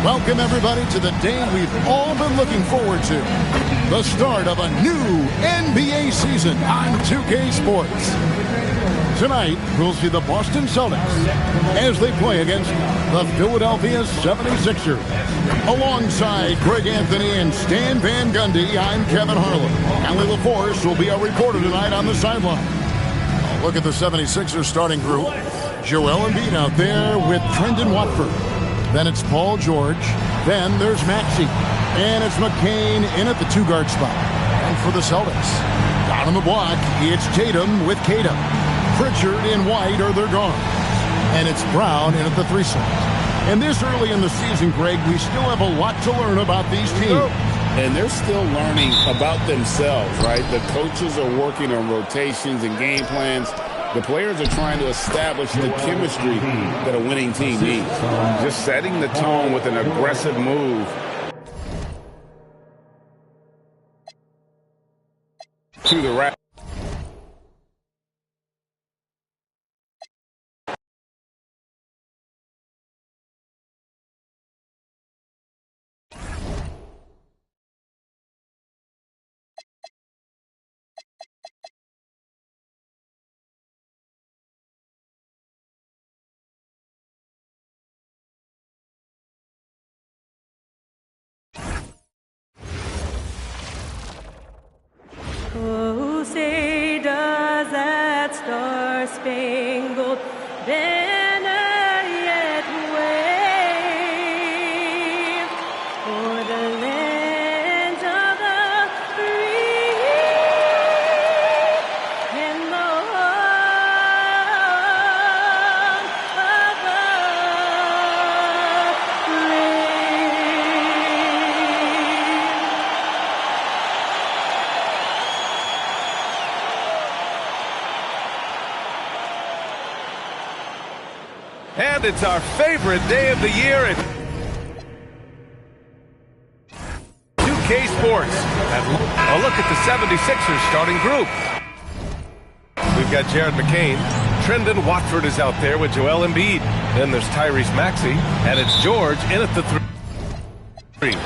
Welcome, everybody, to the day we've all been looking forward to. The start of a new NBA season on 2K Sports. Tonight, we'll see the Boston Celtics as they play against the Philadelphia 76ers. Alongside Greg Anthony and Stan Van Gundy, I'm Kevin Harlan. Allie LaForce will be our reporter tonight on the sideline. Look at the 76ers starting group. Joel Embiid out there with Trendon Watford. Then it's Paul George. Then there's Maxey. And it's McCain in at the two-guard spot. And for the Celtics, down on the block, it's Tatum with Tatum. Pritchard and White are their guards. And it's Brown in at the three slot. And this early in the season, Greg, we still have a lot to learn about these teams. And they're still learning about themselves, right? The coaches are working on rotations and game plans. The players are trying to establish the chemistry that a winning team needs. Just setting the tone with an aggressive move to the rack. Oh, say does that star-spangled banner yet wave o'er the land of the free and the home of the And it's our favorite day of the year at 2K Sports. And a look at the 76ers starting group. We've got Jared McCain. Trendon Watford is out there with Joel Embiid. Then there's Tyrese Maxey. And it's George in at the three.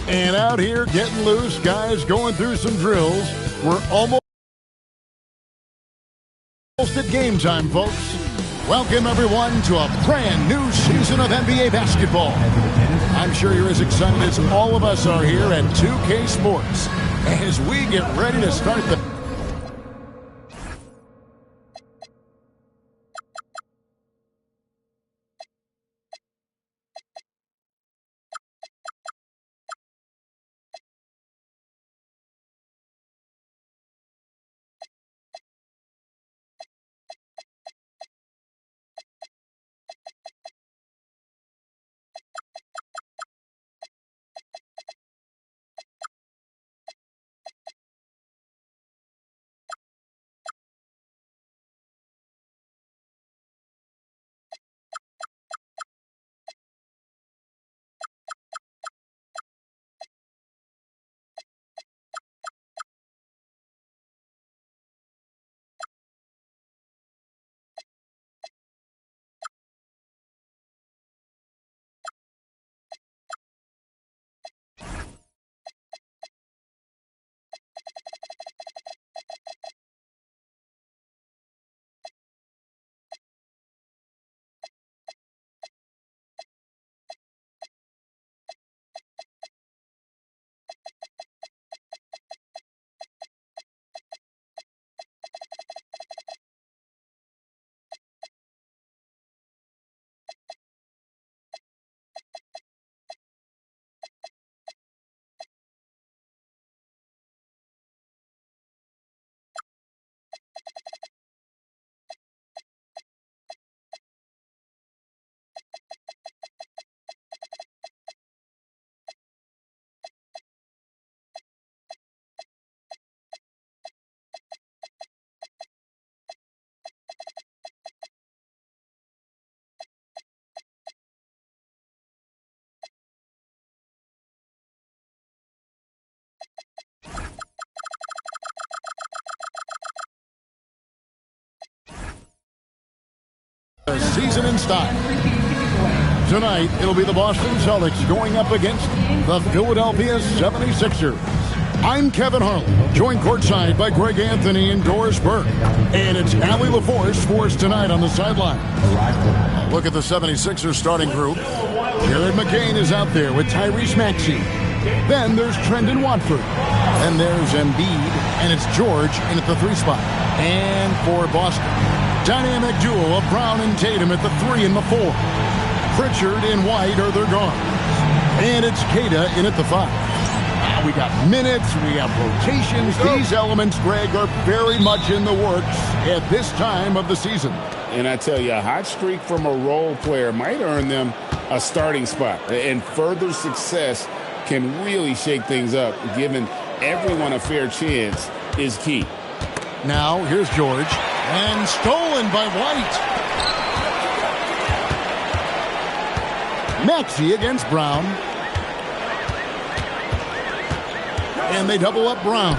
And out here getting loose, guys going through some drills. We're almost at game time, folks. Welcome, everyone, to a brand new season of NBA basketball. I'm sure you're as excited as all of us are here at 2K Sports as we get ready to start the... season in style. Tonight, it'll be the Boston Celtics going up against the Philadelphia 76ers. I'm Kevin Harlan, joined courtside by Greg Anthony and Doris Burke. And it's Allie LaForce for us tonight on the sideline. Look at the 76ers starting group. Jared McCain is out there with Tyrese Maxey. Then there's Trendon Watford. Then there's Embiid, and it's George in at the 3 spot. And for Boston, dynamic duo of Brown and Tatum at the 3 and the 4. Pritchard and White are their guards. And it's Queta in at the 5. We got minutes, we have rotations. These elements, Greg, are very much in the works at this time of the season. And I tell you, a hot streak from a role player might earn them a starting spot. And further success can really shake things up. Giving everyone a fair chance is key. Now, here's George. And stolen by White. Maxey against Brown. And they double up Brown.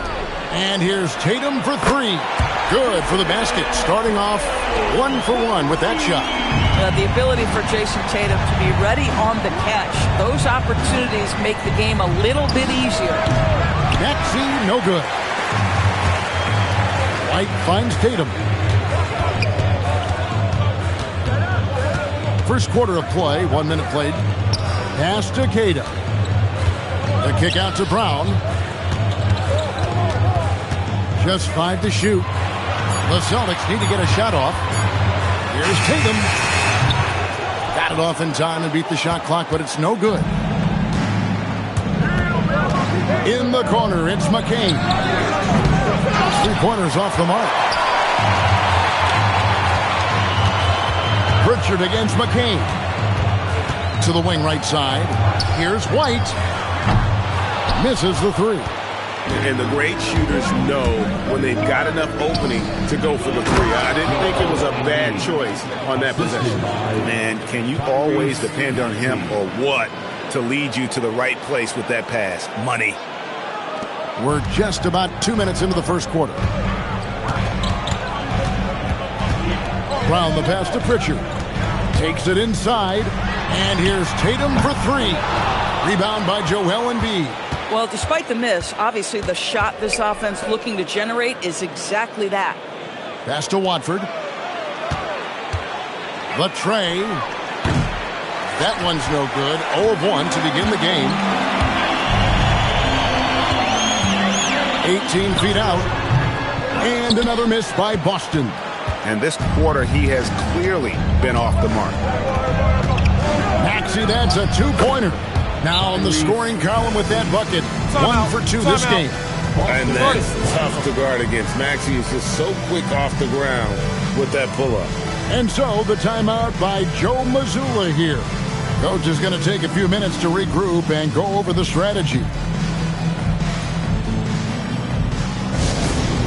And here's Tatum for 3. Good for the basket. Starting off 1 for 1 with that shot. The ability for Jason Tatum to be ready on the catch. Those opportunities make the game a little bit easier. Maxey, no good. White finds Tatum. First quarter of play, 1 minute played. Pass to Queta. The kick out to Brown. Just 5 to shoot. The Celtics need to get a shot off. Here's Tatum. Got it off in time and beat the shot clock, but it's no good. In the corner, it's McCain. 3-pointers off the mark. Pritchard against McCain. To the wing right side. Here's White. Misses the 3. And the great shooters know when they've got enough opening to go for the 3. I didn't think it was a bad choice on that possession. Man, can you always depend on him or what to lead you to the right place with that pass? Money. We're just about 2 minutes into the first quarter. Brown the pass to Pritchard. Takes it inside. And here's Tatum for 3. Rebound by Joel Embiid. Well, despite the miss, obviously the shot this offense looking to generate is exactly that. Pass to Watford. The tray. That one's no good. 0 of 1 to begin the game. 18 feet out. And another miss by Boston. And this quarter, he has clearly been off the mark. Maxey, that's a two-pointer. Now in the scoring column with that bucket. 1 for 2 this game. And that's tough to guard against. Maxey is just so quick off the ground with that pull-up. And so the timeout by Joe Mazzulla here. Coach is going to take a few minutes to regroup and go over the strategy.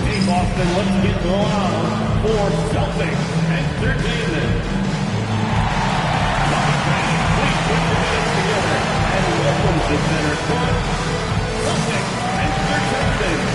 Hey, Boston, let's get loud for Celtics Entertainment. Please put your hands together and welcome to Center Court, Celtics Entertainment.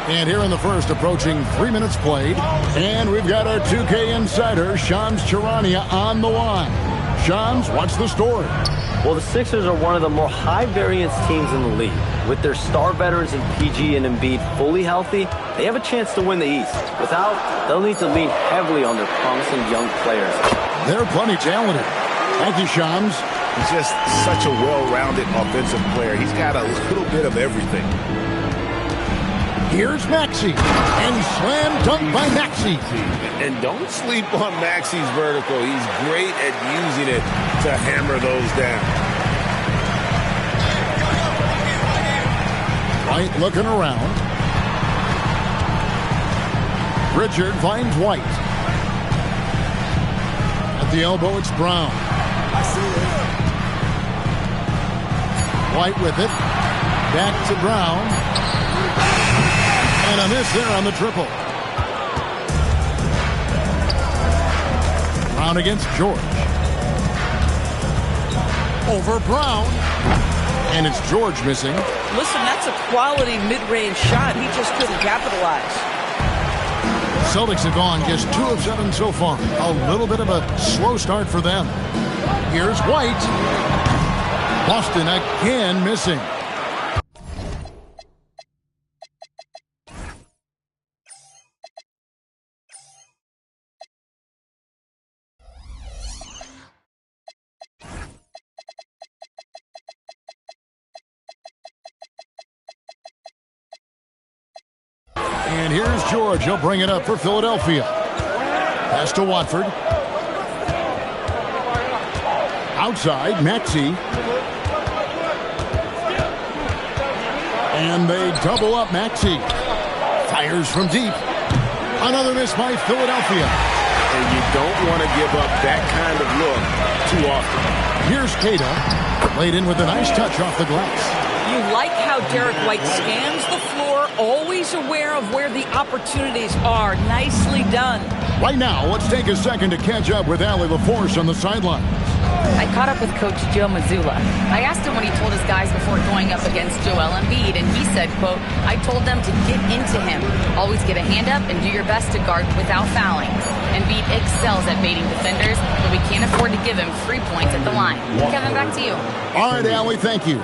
And here in the first, approaching 3 minutes played. And we've got our 2K insider, Shams Charania, on the line. Shams, what's the story? Well, the Sixers are one of the more high-variance teams in the league. With their star veterans in PG and Embiid fully healthy, they have a chance to win the East. Without, they'll need to lean heavily on their promising young players. They're plenty talented. Thank you, Shams. He's just such a well-rounded offensive player. He's got a little bit of everything. Here's Maxey, and slam dunk by Maxey. And don't sleep on Maxey's vertical. He's great at using it to hammer those down. White looking around. Pritchard finds White. At the elbow, it's Brown. White with it. Back to Brown. And a miss there on the triple. Brown against George. Over Brown. And it's George missing. Listen, that's a quality mid-range shot. He just couldn't capitalize. Celtics have gone just 2 of 7 so far. A little bit of a slow start for them. Here's White. Boston again missing. And here's George. He'll bring it up for Philadelphia. Pass to Watford. Outside, Maxey. And they double up Maxey. Fires from deep. Another miss by Philadelphia. And you don't want to give up that kind of look too often. Here's Keita. Laid in with a nice touch off the glass. You like how Derek White scans the floor, always aware of where the opportunities are. Nicely done. Right now, let's take a second to catch up with Allie LaForce on the sideline. I caught up with Coach Joe Mazzulla. I asked him what he told his guys before going up against Joel Embiid, and he said, quote, I told them to get into him. Always get a hand up and do your best to guard without fouling. Embiid excels at baiting defenders, but we can't afford to give him free points at the line. Kevin, back to you. All right, Allie, thank you.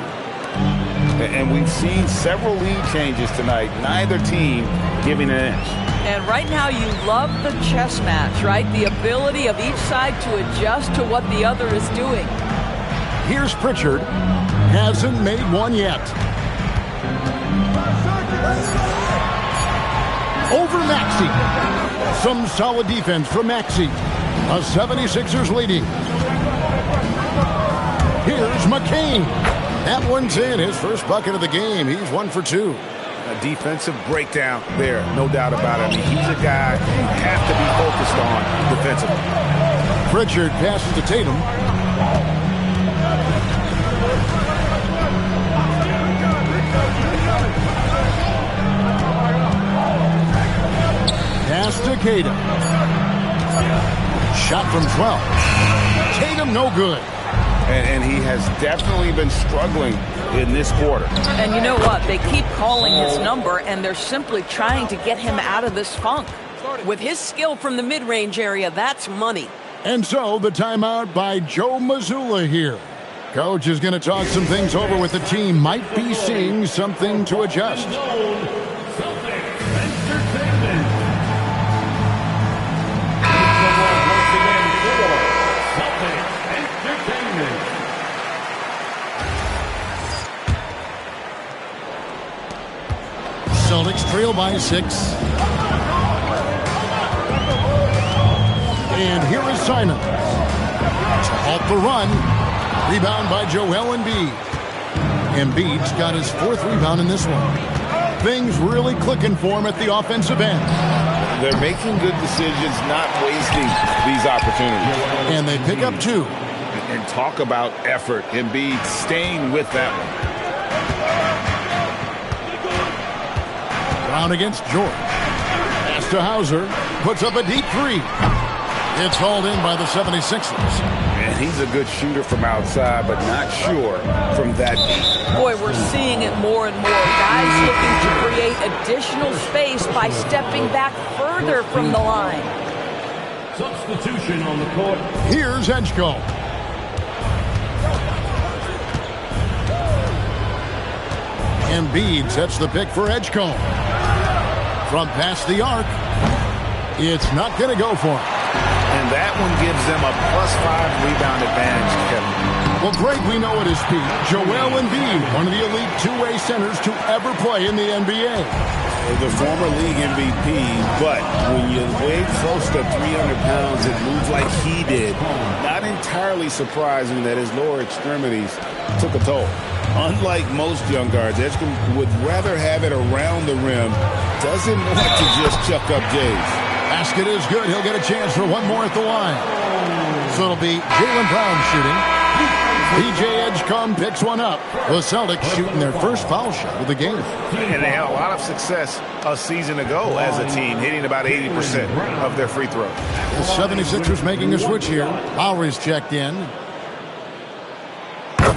And we've seen several lead changes tonight. Neither team giving an inch. And right now you love the chess match, right? The ability of each side to adjust to what the other is doing. Here's Pritchard. Hasn't made one yet. Over Maxey. Some solid defense from Maxey. The 76ers leading. Here's McCain. That one's in. His first bucket of the game. He's 1 for 2. A defensive breakdown there, no doubt about it. I mean, he's a guy you have to be focused on defensively. Pritchard passes to Tatum. Pass to Tatum. Shot from 12. Tatum no good. And he has definitely been struggling in this quarter. And you know what? They keep calling his number, and they're simply trying to get him out of this funk. With his skill from the mid-range area, that's money. And so the timeout by Joe Mazzulla here. Coach is going to talk some things over with the team. Might be seeing something to adjust. Celtics trail by 6. And here is Simon. To halt the run. Rebound by Joel Embiid. Embiid's got his 4th rebound in this one. Things really clicking for him at the offensive end. They're making good decisions, not wasting these opportunities. And they pick up 2. And talk about effort. Embiid staying with that one. Brown against George. Pass to Hauser. Puts up a deep 3. It's hauled in by the 76ers. And he's a good shooter from outside, but not sure from that deep. Boy, we're seeing it more and more. Guys looking to create additional space by stepping back further from the line. Substitution on the court. Here's Edgecombe. Embiid sets the pick for Edgecombe. From past the arc, it's not going to go for him. And that one gives them a +5 rebound advantage, Kevin. Well, Greg, we know at his peak, Joel Embiid, one of the elite two-way centers to ever play in the NBA. The former league MVP, but when you weigh close to 300 pounds and move like he did, not entirely surprising that his lower extremities took a toll. Unlike most young guards, Edgecombe would rather have it around the rim, doesn't want to just chuck up J's. Basket is good. He'll get a chance for one more at the line. So it'll be Jaylen Brown shooting. PJ Edgecombe picks one up. The Celtics shooting their first foul shot of the game. And they had a lot of success a season ago as a team, hitting about 80% of their free throws. The 76ers making a switch here. Lowry's checked in.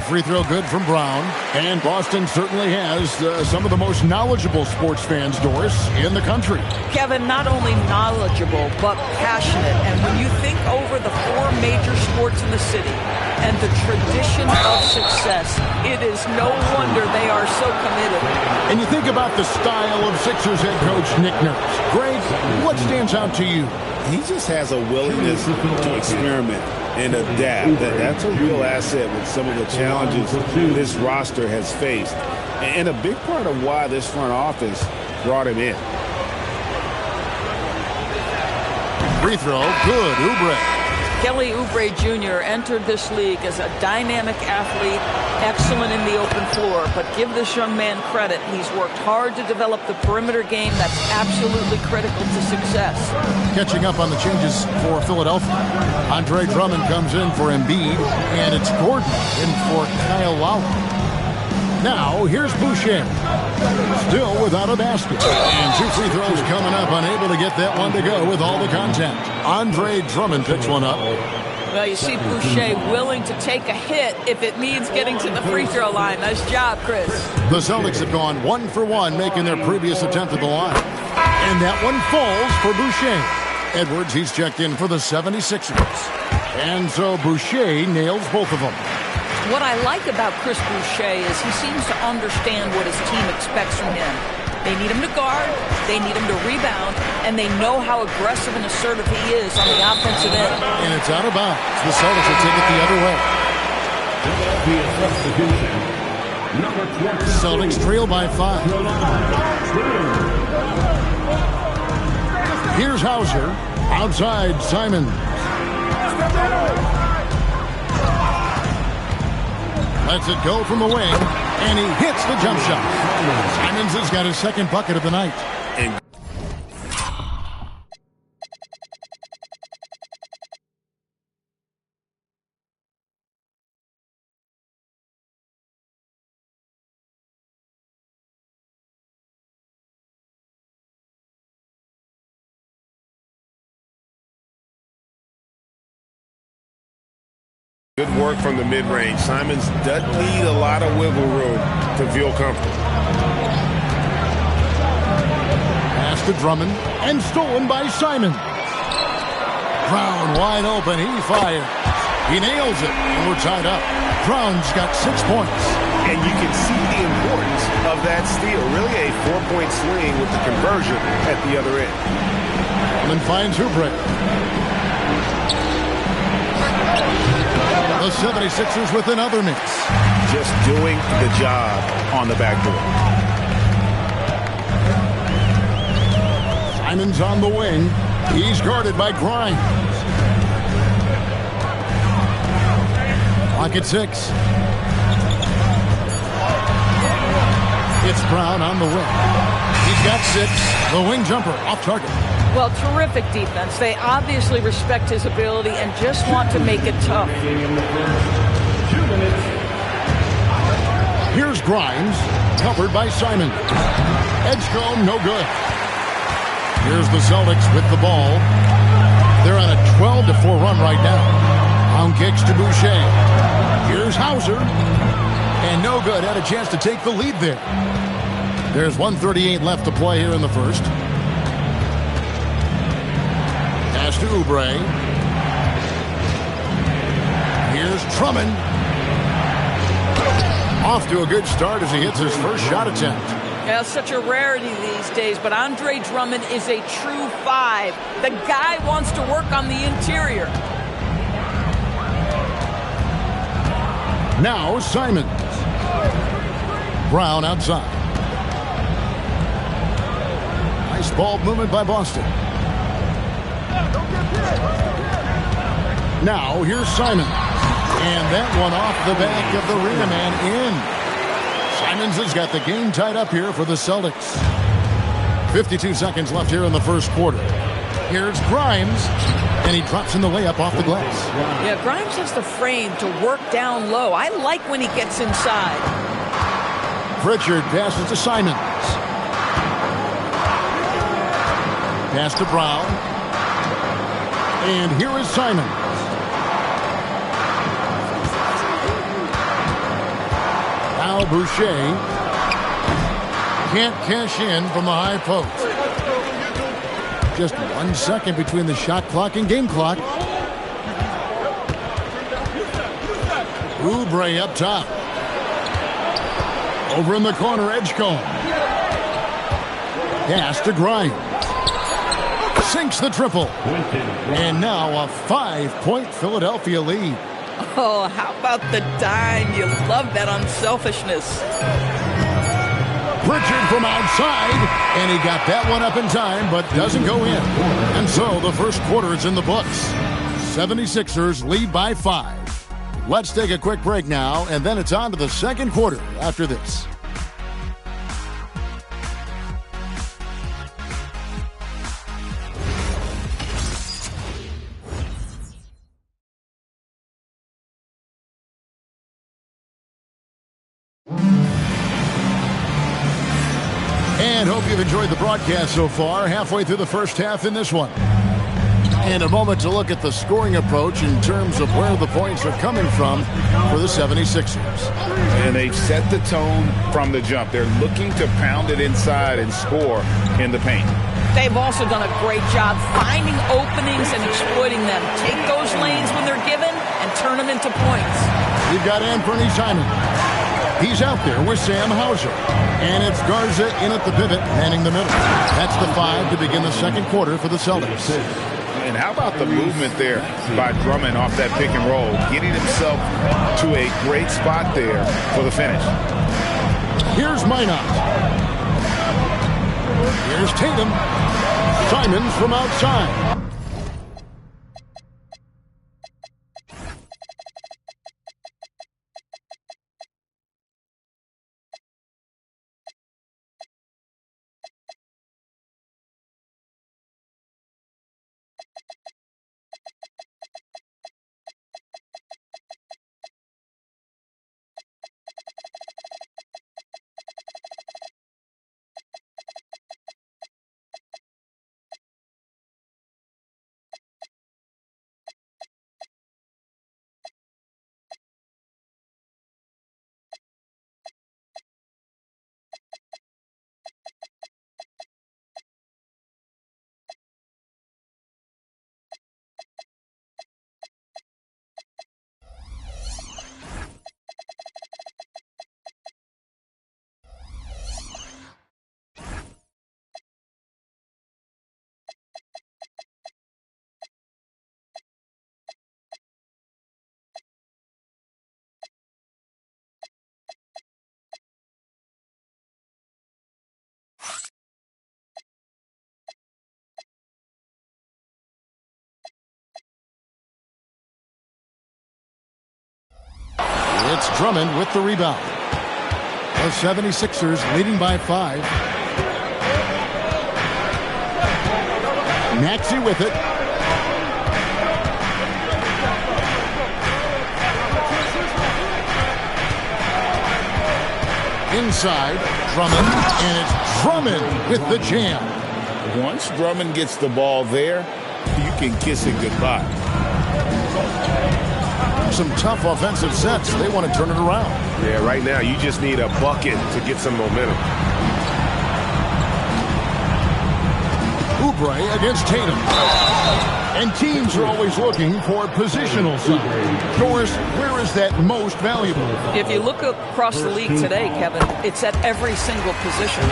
Free throw good from Brown. And Boston certainly has some of the most knowledgeable sports fans, Doris, in the country. Kevin, not only knowledgeable, but passionate. And when you think over the 4 major sports in the city and the tradition of success, it is no wonder they are so committed. And you think about the style of Sixers head coach Nick Nurse. Greg, what stands out to you? He just has a willingness to experiment and adapt. That's a real asset with some of the challenges this roster has faced. And a big part of why this front office brought him in. Free throw, good, Oubre. Kelly Oubre Jr. entered this league as a dynamic athlete, excellent in the open floor, but give this young man credit. He's worked hard to develop the perimeter game that's absolutely critical to success. Catching up on the changes for Philadelphia. Andre Drummond comes in for Embiid, and it's Gordon in for Kyle Lowry. Now, here's Boucher. Still without a basket. And 2 free throws coming up, unable to get that one to go with all the contact. Andre Drummond picks one up. Well, you see Boucher willing to take a hit if it means getting to the free throw line. Nice job, Chris. The Celtics have gone 1 for 1, making their previous attempt at the line. And that one falls for Boucher. Edwards, he's checked in for the 76ers. And so Boucher nails both of them. What I like about Chris Boucher is he seems to understand what his team expects from him. They need him to guard, they need him to rebound, and they know how aggressive and assertive he is on the offensive end. And it's out of bounds. The Celtics will take it the other way. Celtics trail by 5. Here's Hauser. Outside, Simon. Lets it go from the wing, and he hits the jump shot. Simons has got his second bucket of the night. And good work from the mid-range. Simons doesn't need a lot of wiggle room to feel comfortable. Pass to Drummond, and stolen by Simons. Brown wide open. He fires. He nails it, and we're tied up. Brown's got 6 points. And you can see the importance of that steal. Really a 4-point swing with the conversion at the other end. And then finds Oubre. The 76ers with another miss. Just doing the job on the backboard. Simons on the wing. He's guarded by Grimes. Clock at 6. It's Brown on the wing. He's got 6. The wing jumper off target. Well, terrific defense. They obviously respect his ability and just want to make it tough. Here's Grimes, covered by Simon. Edgecombe, no good. Here's the Celtics with the ball. They're on a 12-4 run right now. On kicks to Boucher. Here's Hauser. And no good. Had a chance to take the lead there. There's 1:38 left to play here in the first. Pass to Oubre. Here's Drummond. Off to a good start as he hits his first shot attempt. Yeah, such a rarity these days, but Andre Drummond is a true 5. The guy wants to work on the interior. Now Simons. Brown outside. Nice ball movement by Boston. Now here's Simons. And that one off the back of the rim and in. Simons has got the game tied up here for the Celtics. 52 seconds left here in the first quarter. Here's Grimes, and he drops in the layup off the glass. Yeah, Grimes has the frame to work down low. I like when he gets inside. Pritchard passes to Simons. Pass to Brown. And here is Simons. Now Boucher can't cash in from the high post. Just 1 second between the shot clock and game clock. Oubre up top. Over in the corner, Edgecombe. Pass to Grimes. Sinks the triple. And now a 5-point Philadelphia lead. Oh, how about the dime? You love that unselfishness. Pritchard from outside, and he got that one up in time, but doesn't go in. And so the first quarter is in the books. 76ers lead by 5. Let's take a quick break now, and then it's on to the second quarter after this. And hope you've enjoyed the broadcast so far. Halfway through the first half in this one. And a moment to look at the scoring approach in terms of where the points are coming from for the 76ers. And they've set the tone from the jump. They're looking to pound it inside and score in the paint. They've also done a great job finding openings and exploiting them. Take those lanes when they're given and turn them into points. You've got Anthony Simons. He's out there with Sam Hauser. And it's Garza in at the pivot, manning the middle. That's the 5 to begin the second quarter for the Celtics. And how about the movement there by Drummond off that pick and roll, getting himself to a great spot there for the finish. Here's Minot. Here's Tatum. Simons from outside. It's Drummond with the rebound. The 76ers leading by 5. Maxey with it. Inside, Drummond, and it's Drummond with the jam. Once Drummond gets the ball there, you can kiss it goodbye. Some tough offensive sets. They want to turn it around. Yeah, right now you just need a bucket to get some momentum. Oubre against Tatum. And teams are always looking for positional size. Doris, where is that most valuable? If you look across the league today, Kevin, it's at every single position.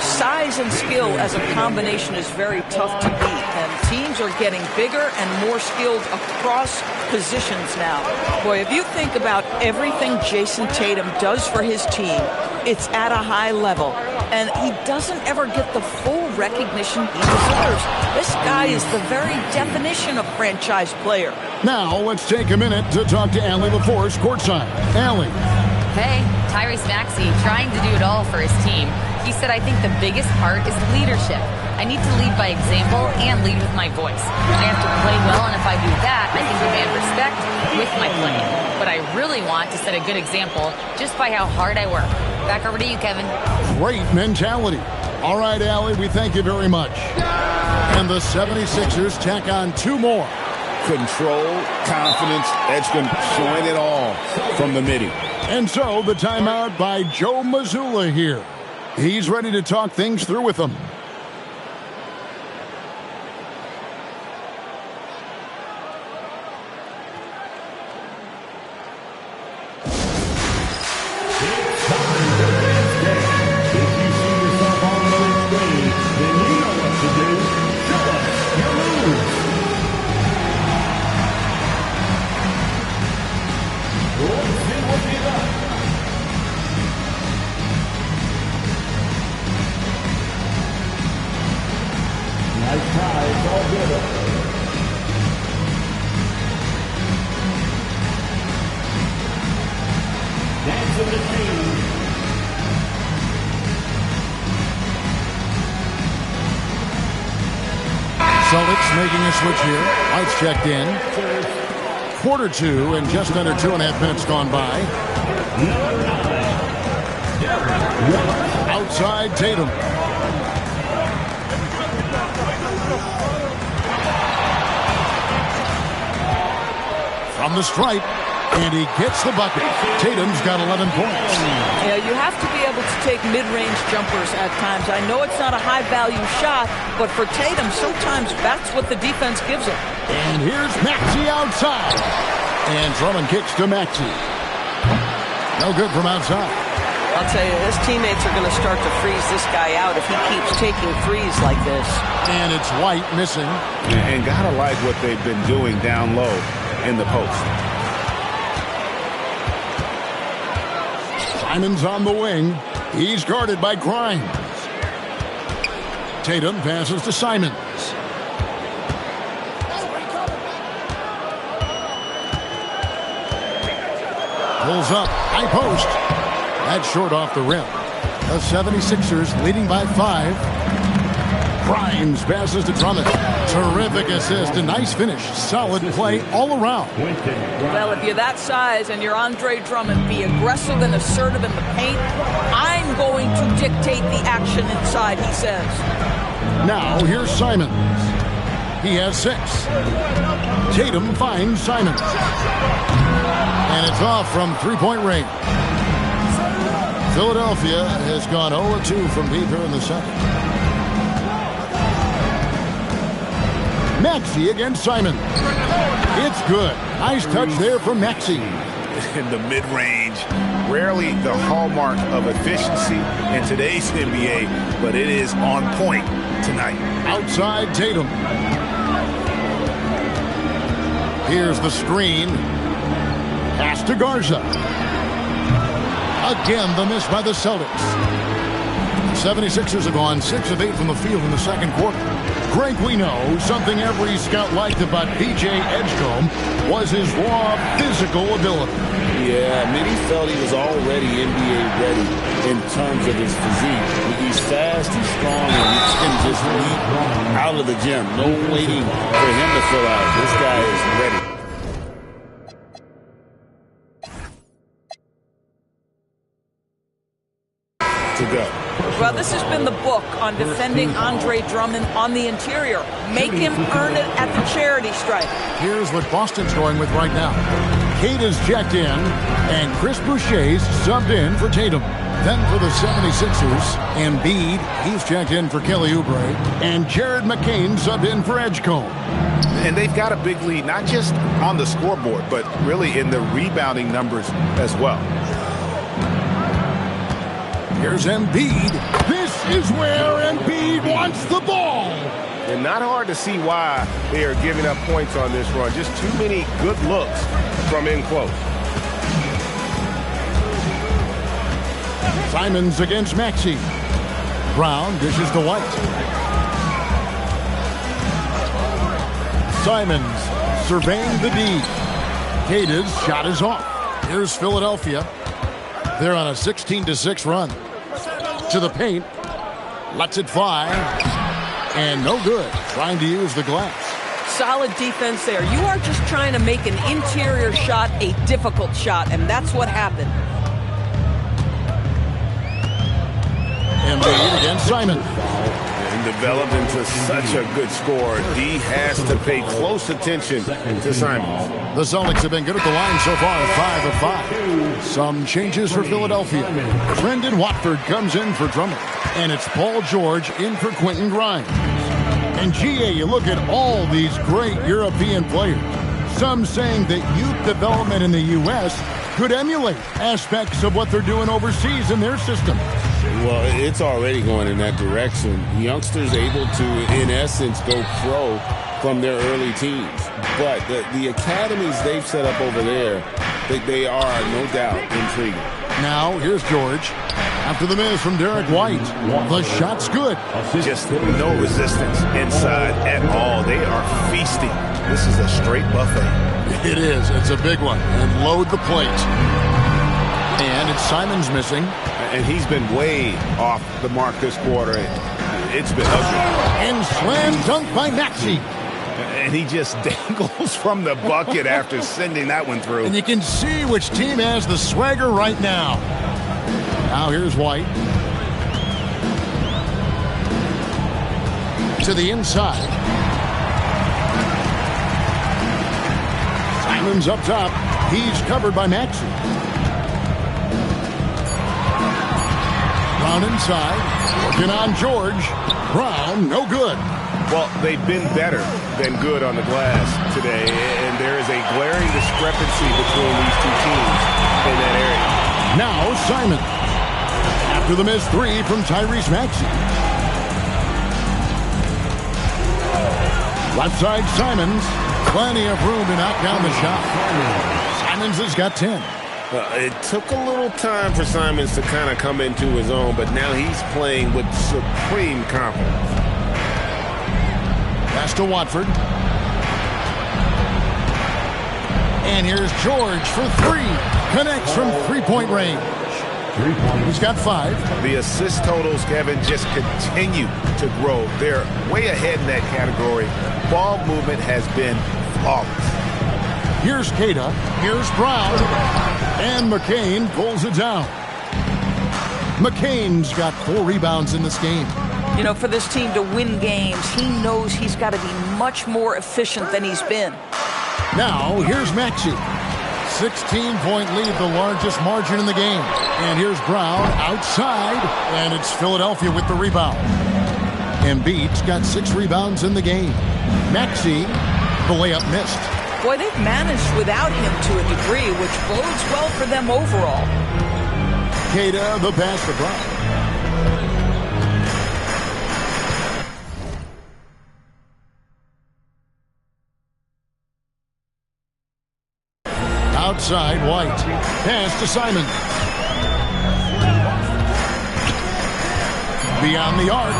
Size and skill as a combination is very tough to beat, and teams are getting bigger and more skilled across positions now. Boy, if you think about everything Jason Tatum does for his team, it's at a high level, and he doesn't ever get the full recognition he deserves. This guy is the very definition of franchise player. Now, let's take a minute to talk to Allie LaForce courtside. Allie. Hey, Tyrese Maxey trying to do it all for his team. He said, I think the biggest part is leadership. I need to lead by example and lead with my voice. I have to play well, and if I do that, I can demand respect with my playing. But I really want to set a good example just by how hard I work. Back over to you, Kevin. Great mentality. All right, Allie, we thank you very much. And the 76ers tack on 2 more. Control, confidence, edge, showing it all from the midi. And so the timeout by Joe Mazzulla here. He's ready to talk things through with them. Celtics making a switch here. Lights checked in. Quarter 2 and just under 2.5 minutes gone by. Outside Tatum. From the stripe. And he gets the bucket. Tatum's got 11 points. Yeah, you have to be able to take mid-range jumpers at times. I know it's not a high-value shot, but for Tatum, sometimes that's what the defense gives him. And here's Maxey outside. And Drummond kicks to Maxey. No good from outside. I'll tell you, his teammates are going to start to freeze this guy out if he keeps taking threes like this. And it's White missing. And gotta like what they've been doing down low in the post. Simon's on the wing. He's guarded by Grimes. Tatum passes to Simons. Pulls up. High post. That's short off the rim. The 76ers leading by 5. Grimes passes to Drummond. Terrific assist. A nice finish. Solid play all around. Well, if you're that size and you're Andre Drummond, be aggressive and assertive in the paint. I'm going to dictate the action inside, he says. Now, here's Simons. He has 6. Tatum finds Simons. And it's off from three-point range. Philadelphia has gone 0-2 from deep here in the second. Maxey against Simon. It's good. Nice touch there from Maxey. In the mid-range, rarely the hallmark of efficiency in today's NBA, but it is on point tonight. Outside Tatum. Here's the screen. Pass to Garza. Again, the miss by the Celtics. The 76ers have gone 6 of 8 from the field in the second quarter. Frank, we know something every scout liked about P.J. Edgecombe was his raw physical ability. Yeah, many felt he was already NBA ready in terms of his physique. He's fast, he's strong, and he can just leap out of the gym. No waiting for him to fill out. This guy is ready. To go. Well, this has been the book on defending Andre Drummond on the interior. Make him earn it at the charity stripe. Here's what Boston's going with right now. Kate is checked in, and Chris Boucher's subbed in for Tatum. Then for the 76ers, Embiid, he's checked in for Kelly Oubre, and Jared McCain subbed in for Edgecombe. And they've got a big lead, not just on the scoreboard, but really in the rebounding numbers as well. Here's Embiid. This is where Embiid wants the ball. And not hard to see why they are giving up points on this run. Just too many good looks from in close. Simons against Maxey. Brown dishes to White. Simons surveying the D. Kata's shot is off. Here's Philadelphia. They're on a 16-6 run. To the paint. Lets it fly. And no good. Trying to use the glass. Solid defense there. You are just trying to make an interior shot a difficult shot, and that's what happened. Embiid against Simon. And developed into such a good scorer. D has to pay close attention to Simons. The Celtics have been good at the line so far, 5 of 5. Some changes for Philadelphia. Brendan Watford comes in for Drummond. And it's Paul George in for Quentin Grimes. And GA, you look at all these great European players. Some saying that youth development in the U.S. could emulate aspects of what they're doing overseas in their system. Well, it's already going in that direction. Youngsters able to, in essence, go pro from their early teens. But the academies they've set up over there, they are, no doubt, intriguing. Now, here's George. After the miss from Derek White. The shot's good. Just no resistance inside at all. They are feasting. This is a straight buffet. It is. It's a big one. And load the plate. And it's Simons missing. And he's been way off the mark this quarter. It's been ugly. And slam dunk by Maxey. And he just dangles from the bucket after sending that one through. And you can see which team has the swagger right now. Now here's White. To the inside. Simons up top. He's covered by Maxey. Brown inside. Working on George. Brown, no good. Well, they've been better than good on the glass today, and there is a glaring discrepancy between these two teams in that area. Now Simon. After the missed three from Tyrese Maxey. Left side Simons. Plenty of room to knock down the shot. Simons has got 10. It took a little time for Simons to kind of come into his own, but now he's playing with supreme confidence. Pass to Watford. And here's George for three. Connects from three-point range. He's got 5. The assist totals, Kevin, just continue to grow. They're way ahead in that category. Ball movement has been flawless. Here's Queta. Here's Brown. And McCain pulls it down. McCain's got 4 rebounds in this game. You know, for this team to win games, he knows he's got to be much more efficient than he's been. Now, here's Maxey. 16-point lead, the largest margin in the game. And here's Brown outside, and it's Philadelphia with the rebound. Embiid's got 6 rebounds in the game. Maxey, the layup missed. Boy, they've managed without him to a degree, which bodes well for them overall. Queta, the pass to Brown. Outside, White. Pass to Simon. Beyond the arc.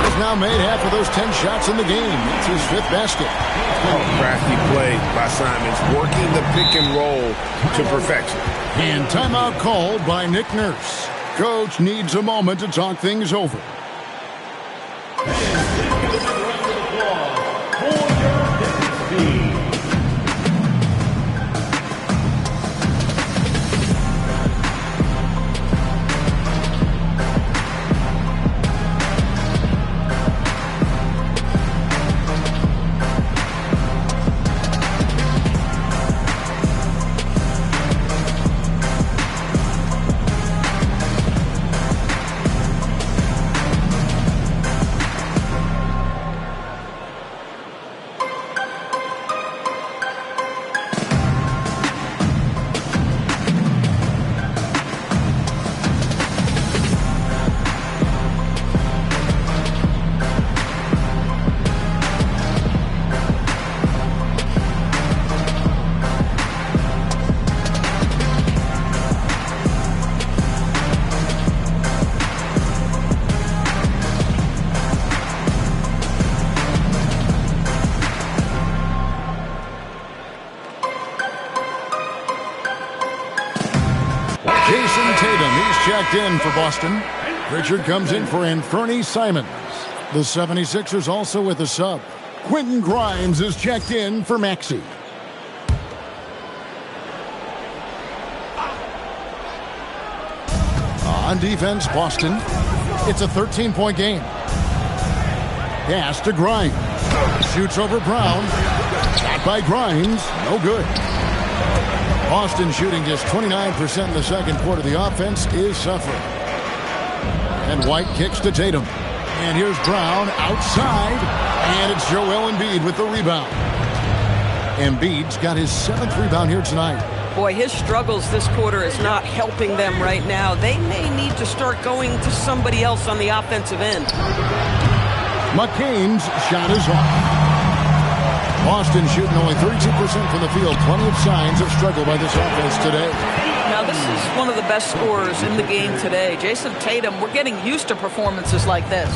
He's now made half of those 10 shots in the game. It's his 5th basket. Oh, crafty play by Simons, working the pick and roll to perfection. And timeout called by Nick Nurse. Coach needs a moment to talk things over. Jason Tatum, he's checked in for Boston. Richard comes in for Anthony Simons. The 76ers also with a sub. Quentin Grimes is checked in for Maxey. On defense, Boston. It's a 13-point game. Pass to Grimes. Shoots over Brown. Shot by Grimes. No good. Boston shooting just 29% in the second quarter. The offense is suffering. And White kicks to Tatum. And here's Brown outside. And it's Joel Embiid with the rebound. Embiid's got his 7th rebound here tonight. Boy, his struggles this quarter is not helping them right now. They may need to start going to somebody else on the offensive end. McCain's shot is off. Boston shooting only 32% from the field. Plenty of signs of struggle by this offense today. Now, this is one of the best scorers in the game today. Jason Tatum, we're getting used to performances like this.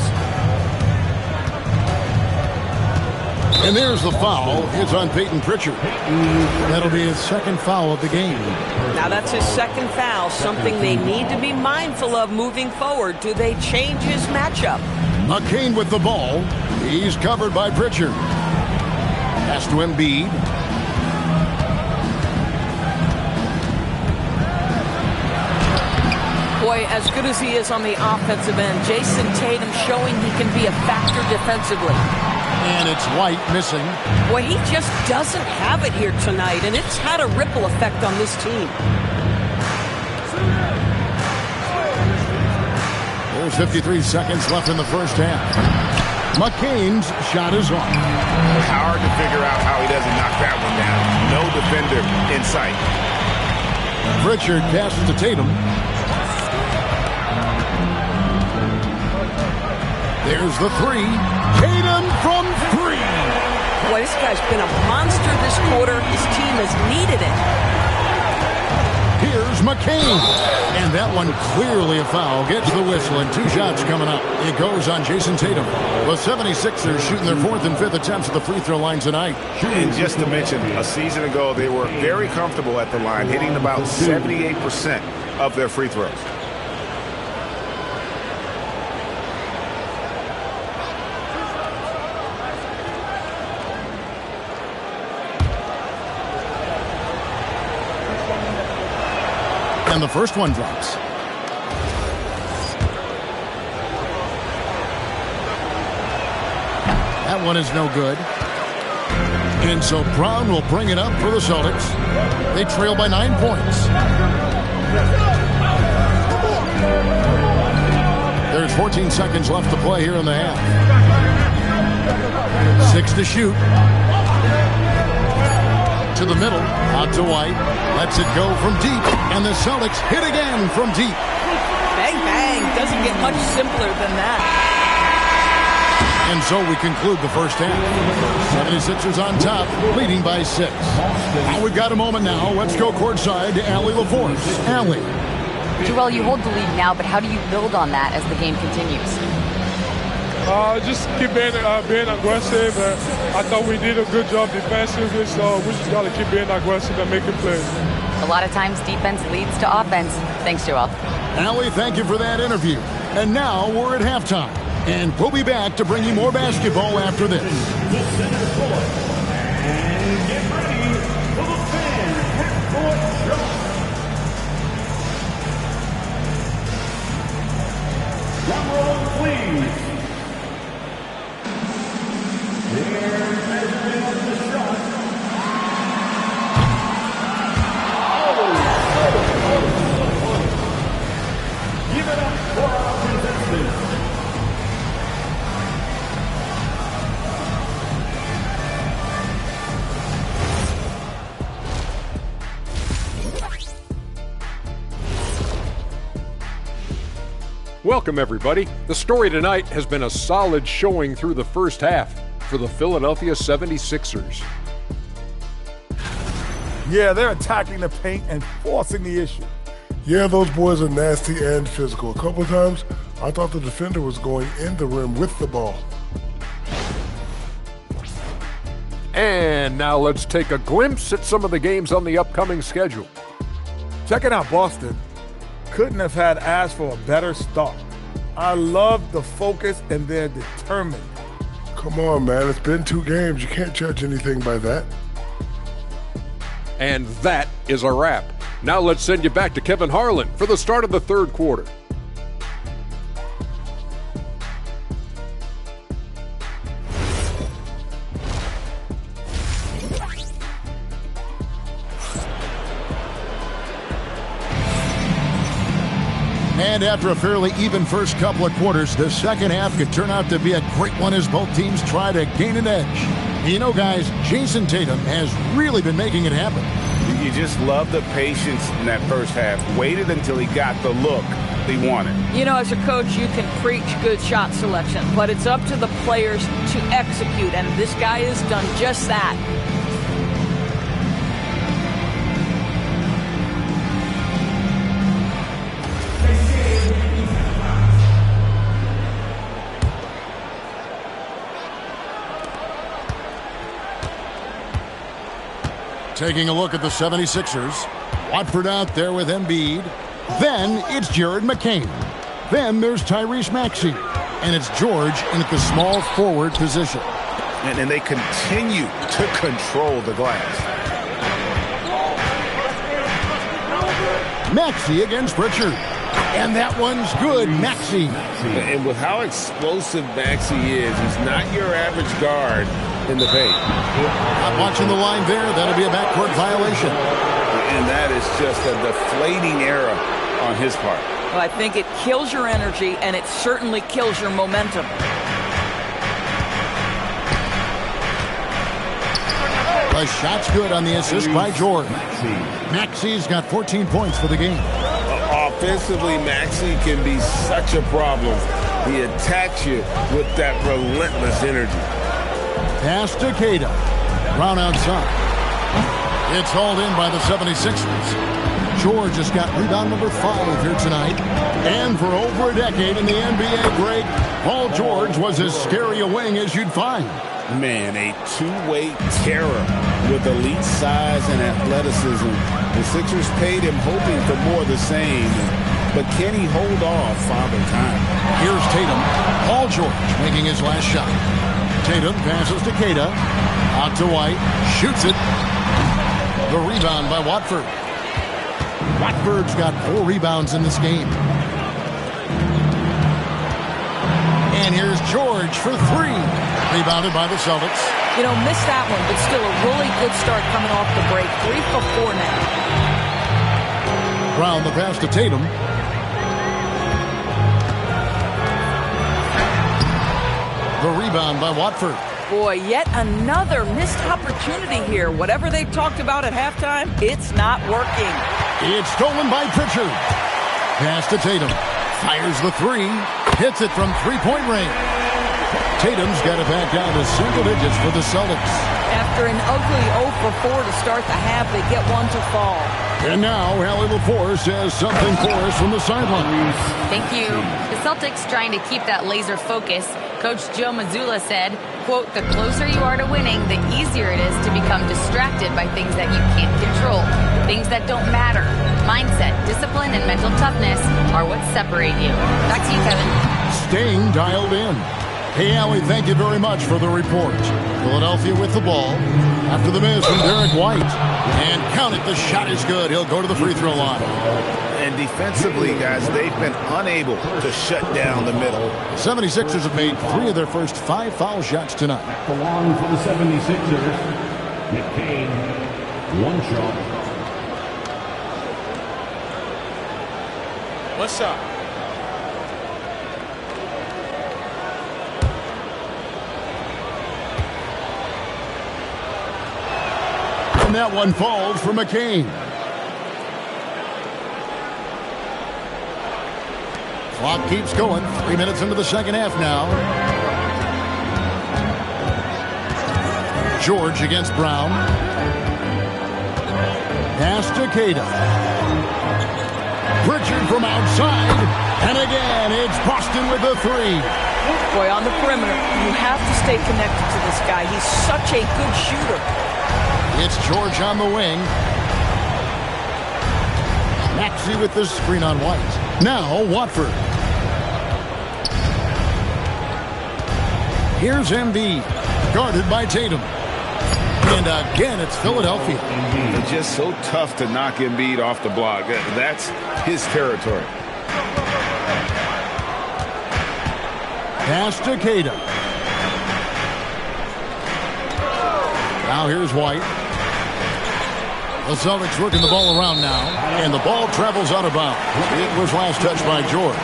And there's the foul. It's on Peyton Pritchard. That'll be his 2nd foul of the game. Now, that's his 2nd foul, something they need to be mindful of moving forward. Do they change his matchup? McCain with the ball. He's covered by Pritchard. Pass to Embiid. Boy, as good as he is on the offensive end, Jason Tatum showing he can be a factor defensively. And it's White missing. Boy, he just doesn't have it here tonight, and it's had a ripple effect on this team. There's 53 seconds left in the first half. McCain's shot is off. Hard to figure out how he doesn't knock that one down. No defender in sight. Pritchard passes to Tatum. There's the 3. Tatum from 3. Boy, this guy's been a monster this quarter. His team has needed it. Here's McCain. And that one clearly a foul. Gets the whistle and 2 shots coming up. It goes on Jason Tatum. The 76ers shooting their 4th and 5th attempts at the free throw line tonight. And just to mention, a season ago, they were very comfortable at the line, hitting about 78% of their free throws. And the first one drops. That one is no good. And so Brown will bring it up for the Celtics. They trail by 9 points. There's 14 seconds left to play here in the half. 6 to shoot. To the middle, out to White, lets it go from deep, and the Celtics hit again from deep. Bang, bang, doesn't get much simpler than that. And so we conclude the first half. 76ers on top, leading by 6. Now we've got a moment now. Let's go courtside to Allie LaForce. Allie. Joel, you hold the lead now, but how do you build on that as the game continues? Just keep being aggressive. I thought we did a good job defensively, so we just got to keep being aggressive and making plays. A lot of times defense leads to offense. Thanks, Joel. Allie, thank you for that interview. And now we're at halftime. And we'll be back to bring you more basketball after this. And get ready for the fan court show. Drum roll, please. They're measuring up the shot. Give it up for our contestants. Welcome, everybody. The story tonight has been a solid showing through the first half for the Philadelphia 76ers. Yeah, they're attacking the paint and forcing the issue. Yeah, those boys are nasty and physical. A couple of times, I thought the defender was going in the rim with the ball. And now let's take a glimpse at some of the games on the upcoming schedule. Checking out Boston. Couldn't have had asked for a better start. I love the focus and they're determined. Come on, man. It's been 2 games. You can't judge anything by that. And that is a wrap. Now let's send you back to Kevin Harlan for the start of the third quarter. And after a fairly even first couple of quarters, the second half could turn out to be a great one as both teams try to gain an edge. You know, guys, Jason Tatum has really been making it happen. You just love the patience in that first half. Waited until he got the look he wanted. You know, as a coach, you can preach good shot selection, but it's up to the players to execute, and this guy has done just that. Taking a look at the 76ers. Watford out there with Embiid. Then it's Jared McCain. Then there's Tyrese Maxey. And it's George in at the small forward position. And they continue to control the glass. Maxey against Pritchard. And that one's good. Maxey. And with how explosive Maxey is, he's not your average guard in the paint. Not watching the line there. That'll be a backcourt violation. And that is just a deflating error on his part. Well, I think it kills your energy, and it certainly kills your momentum. The shot's good on the assist by George. Maxey's got 14 points for the game. Offensively, Maxey can be such a problem. He attacks you with that relentless energy. Pass to Queta. Brown outside. It's hauled in by the 76ers. George has got rebound number 5 here tonight. And for over a decade in the NBA break, Paul George was as scary a wing as you'd find. Man, a two-way terror with elite size and athleticism. The Sixers paid him hoping for more of the same. But can he hold off Father Time? Here's Tatum. Paul George making his last shot. Tatum passes to Queta. Out to White. Shoots it. The rebound by Watford. Watford's got 4 rebounds in this game. And here's George for 3. Rebounded by the Celtics. You know, missed that one, but still a really good start coming off the break. 3 for 4 now. Brown the pass to Tatum. The rebound by Watford. Boy, yet another missed opportunity here. Whatever they talked about at halftime, it's not working. It's stolen by Pritchard. Pass to Tatum. Fires the 3. Hits it from 3-point range. Tatum's got it back down to single digits for the Celtics. After an ugly 0 for 4 to start the half, they get one to fall. And now, Allie LaForce has something for us from the sideline. Thank you. The Celtics trying to keep that laser focus. Coach Joe Mazzulla said, quote, "The closer you are to winning, the easier it is to become distracted by things that you can't control, things that don't matter. Mindset, discipline, and mental toughness are what separate you." Back to you, Kevin. Staying dialed in. Hey, Allie, thank you very much for the report. Philadelphia with the ball. After the miss from Derek White. And count it, the shot is good. He'll go to the free throw line. And defensively, guys, they've been unable to shut down the middle. The 76ers have made 3 of their first 5 foul shots tonight. The one for the 76ers, Nick Kane, 1 shot. What's up? And that one falls for McCain. Clock keeps going. 3 minutes into the second half now. George against Brown. Pass to Queta. Pritchard from outside. And again, it's Boston with the 3. Boy, on the perimeter, you have to stay connected to this guy. He's such a good shooter. It's George on the wing. Maxey with the screen on White. Now Watford. Here's Embiid, guarded by Tatum. And again, it's Philadelphia. It's just so tough to knock Embiid off the block. That's his territory. Pass to Queta. Now here's White. The Celtics working the ball around now. And the ball travels out of bounds. It was last touched by George.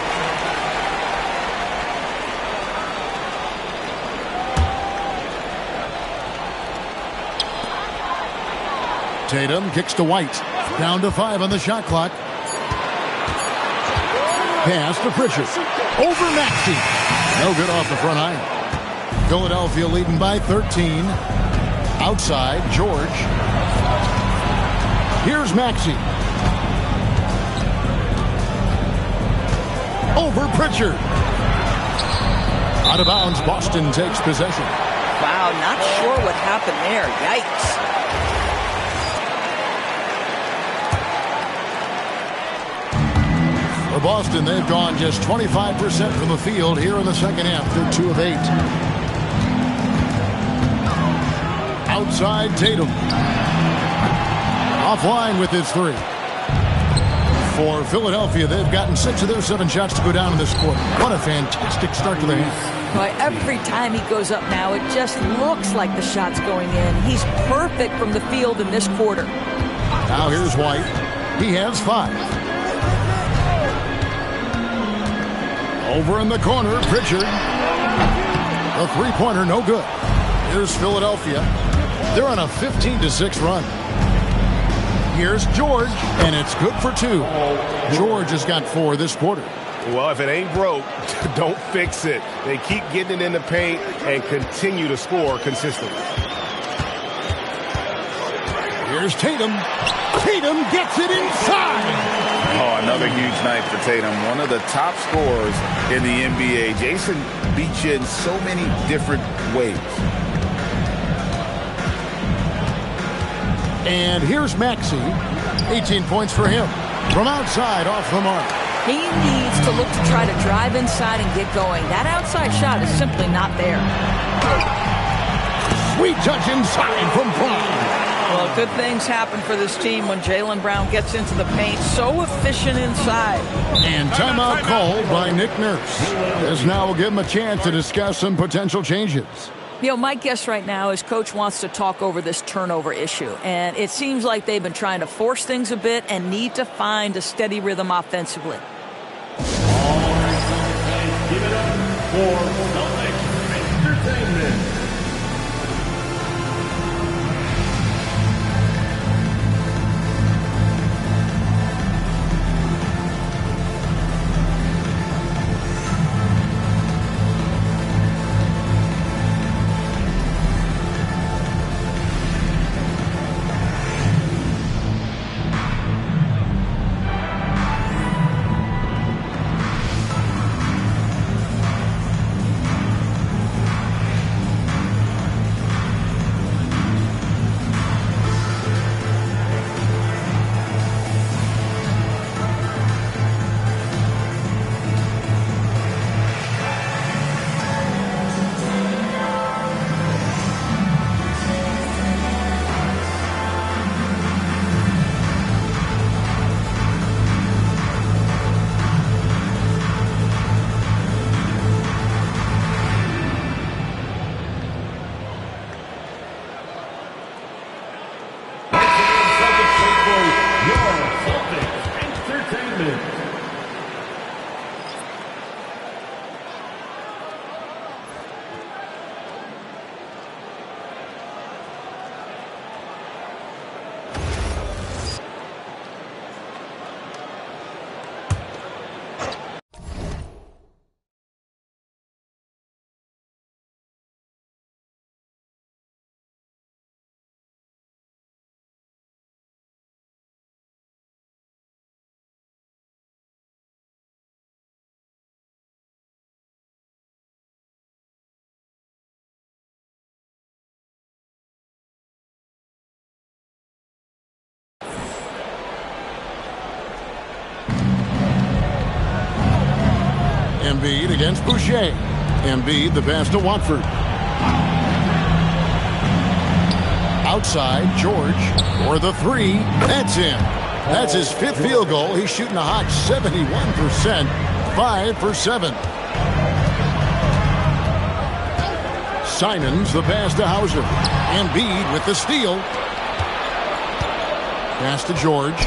Tatum kicks to White. Down to 5 on the shot clock. Pass to Pritchard. Over Maxey. No good off the front iron. Philadelphia leading by 13. Outside, George. Here's Maxey. Over Pritchard. Out of bounds, Boston takes possession. Wow, not sure what happened there. Yikes. For Boston, they've gone just 25% from the field here in the second half. They're 2 of 8. Outside, Tatum. Offline with his 3. For Philadelphia, they've gotten 6 of their 7 shots to go down in this quarter. What a fantastic start to the half. Boy, every time he goes up now, it just looks like the shot's going in. He's perfect from the field in this quarter. Now here's White. He has 5. Over in the corner, Pritchard. The 3-pointer, no good. Here's Philadelphia. They're on a 15-6 run. Here's George, and it's good for 2. George has got 4 this quarter. Well, if it ain't broke, don't fix it. They keep getting it in the paint and continue to score consistently. Here's Tatum. Tatum gets it inside. Oh, another huge night for Tatum. One of the top scorers in the NBA. Jason beats you in so many different ways. And here's Maxey. 18 points for him. From outside, off the mark. He needs to look to try to drive inside and get going. That outside shot is simply not there. Sweet touch inside from Brown. Well, good things happen for this team when Jaylen Brown gets into the paint. So efficient inside. And timeout called by Nick Nurse. This now will give him a chance to discuss some potential changes. You know, my guess right now is Coach wants to talk over this turnover issue. And it seems like they've been trying to force things a bit and need to find a steady rhythm offensively. All right, give it up for Celtics Entertainment. Embiid against Boucher. Embiid, the pass to Watford. Outside, George for the three. That's in. That's his 5th field goal. He's shooting a hot 71%. 5 for 7. Simons, the pass to Hauser. Embiid with the steal. Pass to George.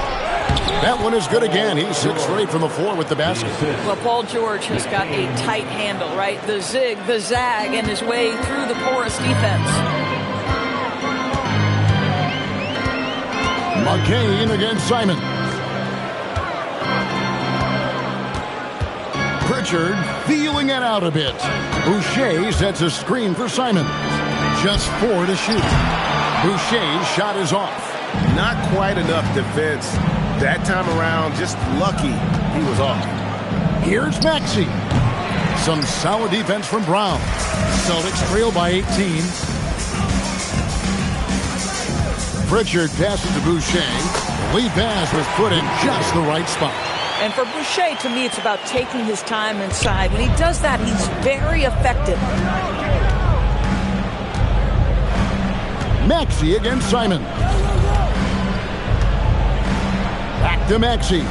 That one is good again. He's 6 for 8 from the floor with the basket. Well, Paul George has got a tight handle, right? The zig, the zag, and his way through the porous defense. McCain against Simon. Pritchard feeling it out a bit. Boucher sets a screen for Simon. Just 4 to shoot. Boucher's shot is off. Not quite enough defense. That time around, just lucky he was off. Here's Maxey. Some solid defense from Brown. Celtics trail by 18. Pritchard passes to Boucher. Lead pass was put in just the right spot. And for Boucher, to me, it's about taking his time inside. When he does that, he's very effective. Maxey against Simon. Back to Maxey.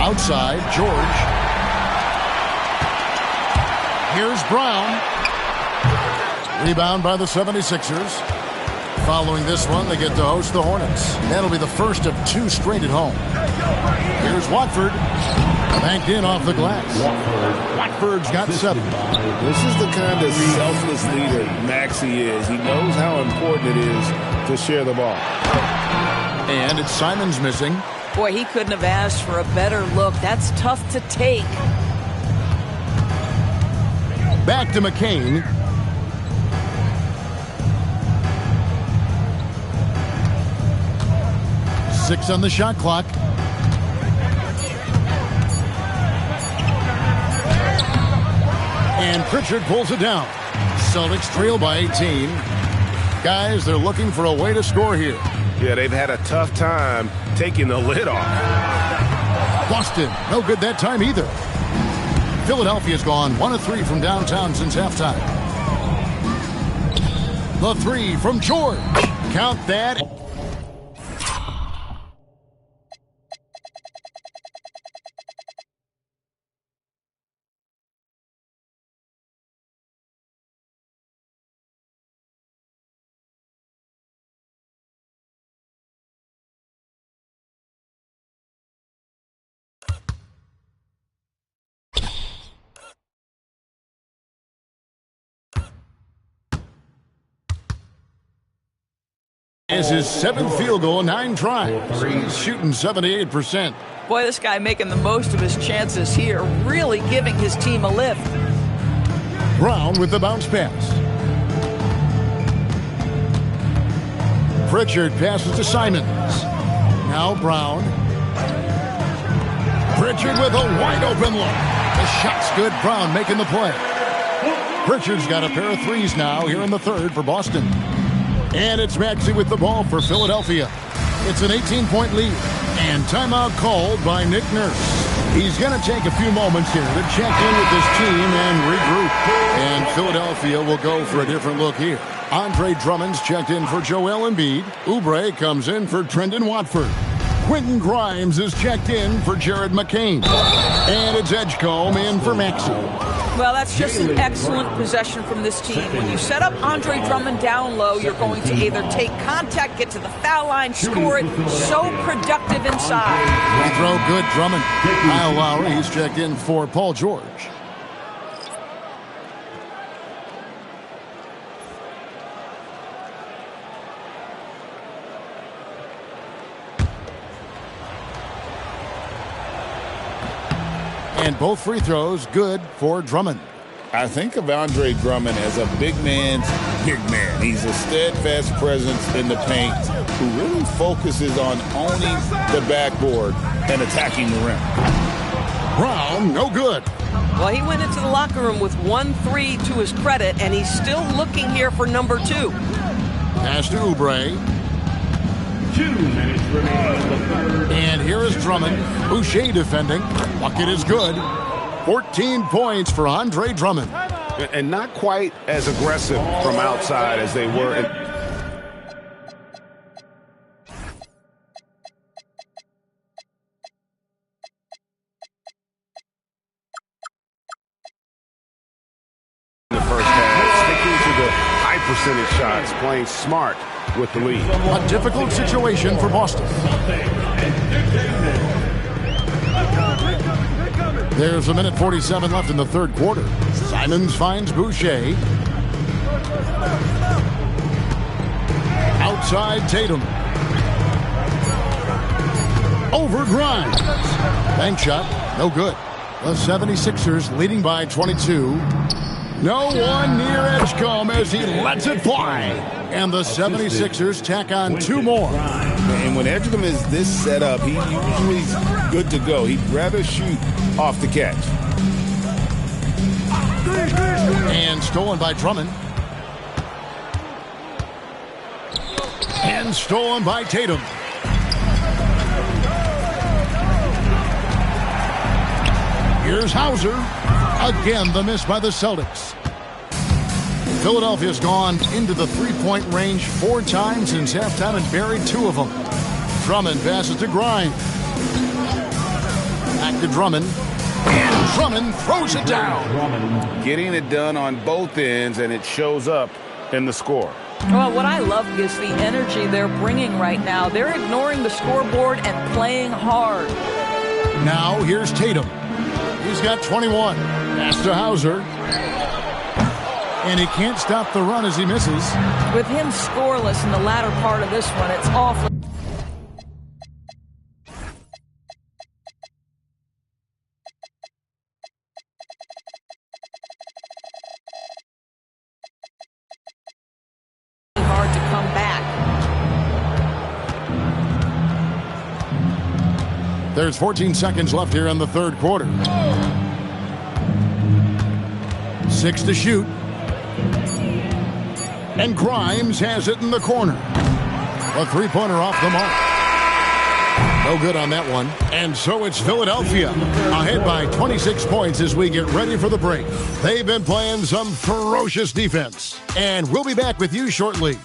Outside, George. Here's Brown. Rebound by the 76ers. Following this one, they get to host the Hornets. That'll be the first of 2 straight at home. Here's Watford. Banked in off the glass. Watford's got 7. This is the kind of selfless leader Maxey is. He knows how important it is to share the ball. And it's Simons missing. Boy, he couldn't have asked for a better look. That's tough to take. Back to McCain. Six on the shot clock. And Pritchard pulls it down. Celtics trail by 18. Guys, they're looking for a way to score here. Yeah, they've had a tough time taking the lid off. Boston, no good that time either. Philadelphia's gone 1 of 3 from downtown since halftime. The 3 from George. Count that. Is his 7th field goal, 9 tries. He's shooting 78%. Boy, this guy making the most of his chances here, really giving his team a lift. Brown with the bounce pass. Pritchard passes to Simons. Now Brown. Pritchard with a wide open look. The shot's good. Brown making the play. Pritchard's got a pair of 3s now here in the 3rd for Boston. And it's Maxey with the ball for Philadelphia. It's an 18-point lead. And timeout called by Nick Nurse. He's going to take a few moments here to check in with his team and regroup. And Philadelphia will go for a different look here. Andre Drummond's checked in for Joel Embiid. Oubre comes in for Trendon Watford. Quentin Grimes is checked in for Jared McCain. And it's Edgecombe in for Maxey. Well, that's just an excellent possession from this team. When you set up Andre Drummond down low, you're going to either take contact, get to the foul line, score it. So productive inside. Free throw good, Drummond. Kyle Lowry, he's checked in for Paul George. And both free throws good for Drummond. I think of Andre Drummond as a big man's big man. He's a steadfast presence in the paint who really focuses on owning the backboard and attacking the rim. Brown, no good. Well, he went into the locker room with 1 3 to his credit, and he's still looking here for number 2. Pass to Oubre. 2 minutes remaining in the third. And here is Drummond. Boucher defending. Bucket is good. 14 points for Andre Drummond. And not quite as aggressive from outside as they were. In the first half, sticking to the high percentage shots, playing smart with the lead. A difficult situation for Boston. There's a minute 47 left in the third quarter. Simons finds Boucher. Outside Tatum. Over Grimes. Bank shot, no good. The 76ers leading by 22. No one near Edgecombe as he lets it fly. And the 76ers tack on 2 more. And when Edgecombe is this set up, he usually is good to go. He'd rather shoot off the catch. And stolen by Drummond. And stolen by Tatum. Here's Hauser. Again, the miss by the Celtics. Philadelphia's gone into the three-point range 4 times since halftime and buried 2 of them. Drummond passes to Grimes. Back to Drummond. And Drummond throws it down. Getting it done on both ends, and it shows up in the score. Well, what I love is the energy they're bringing right now. They're ignoring the scoreboard and playing hard. Now here's Tatum. He's got 21. Pass to Hauser. And he can't stop the run as he misses. With him scoreless in the latter part of this one, it's awful. Hard to come back. There's 14 seconds left here in the third quarter. 6 to shoot. And Grimes has it in the corner. A three-pointer off the mark. No good on that one. And so it's Philadelphia ahead by 26 points as we get ready for the break. They've been playing some ferocious defense. And we'll be back with you shortly.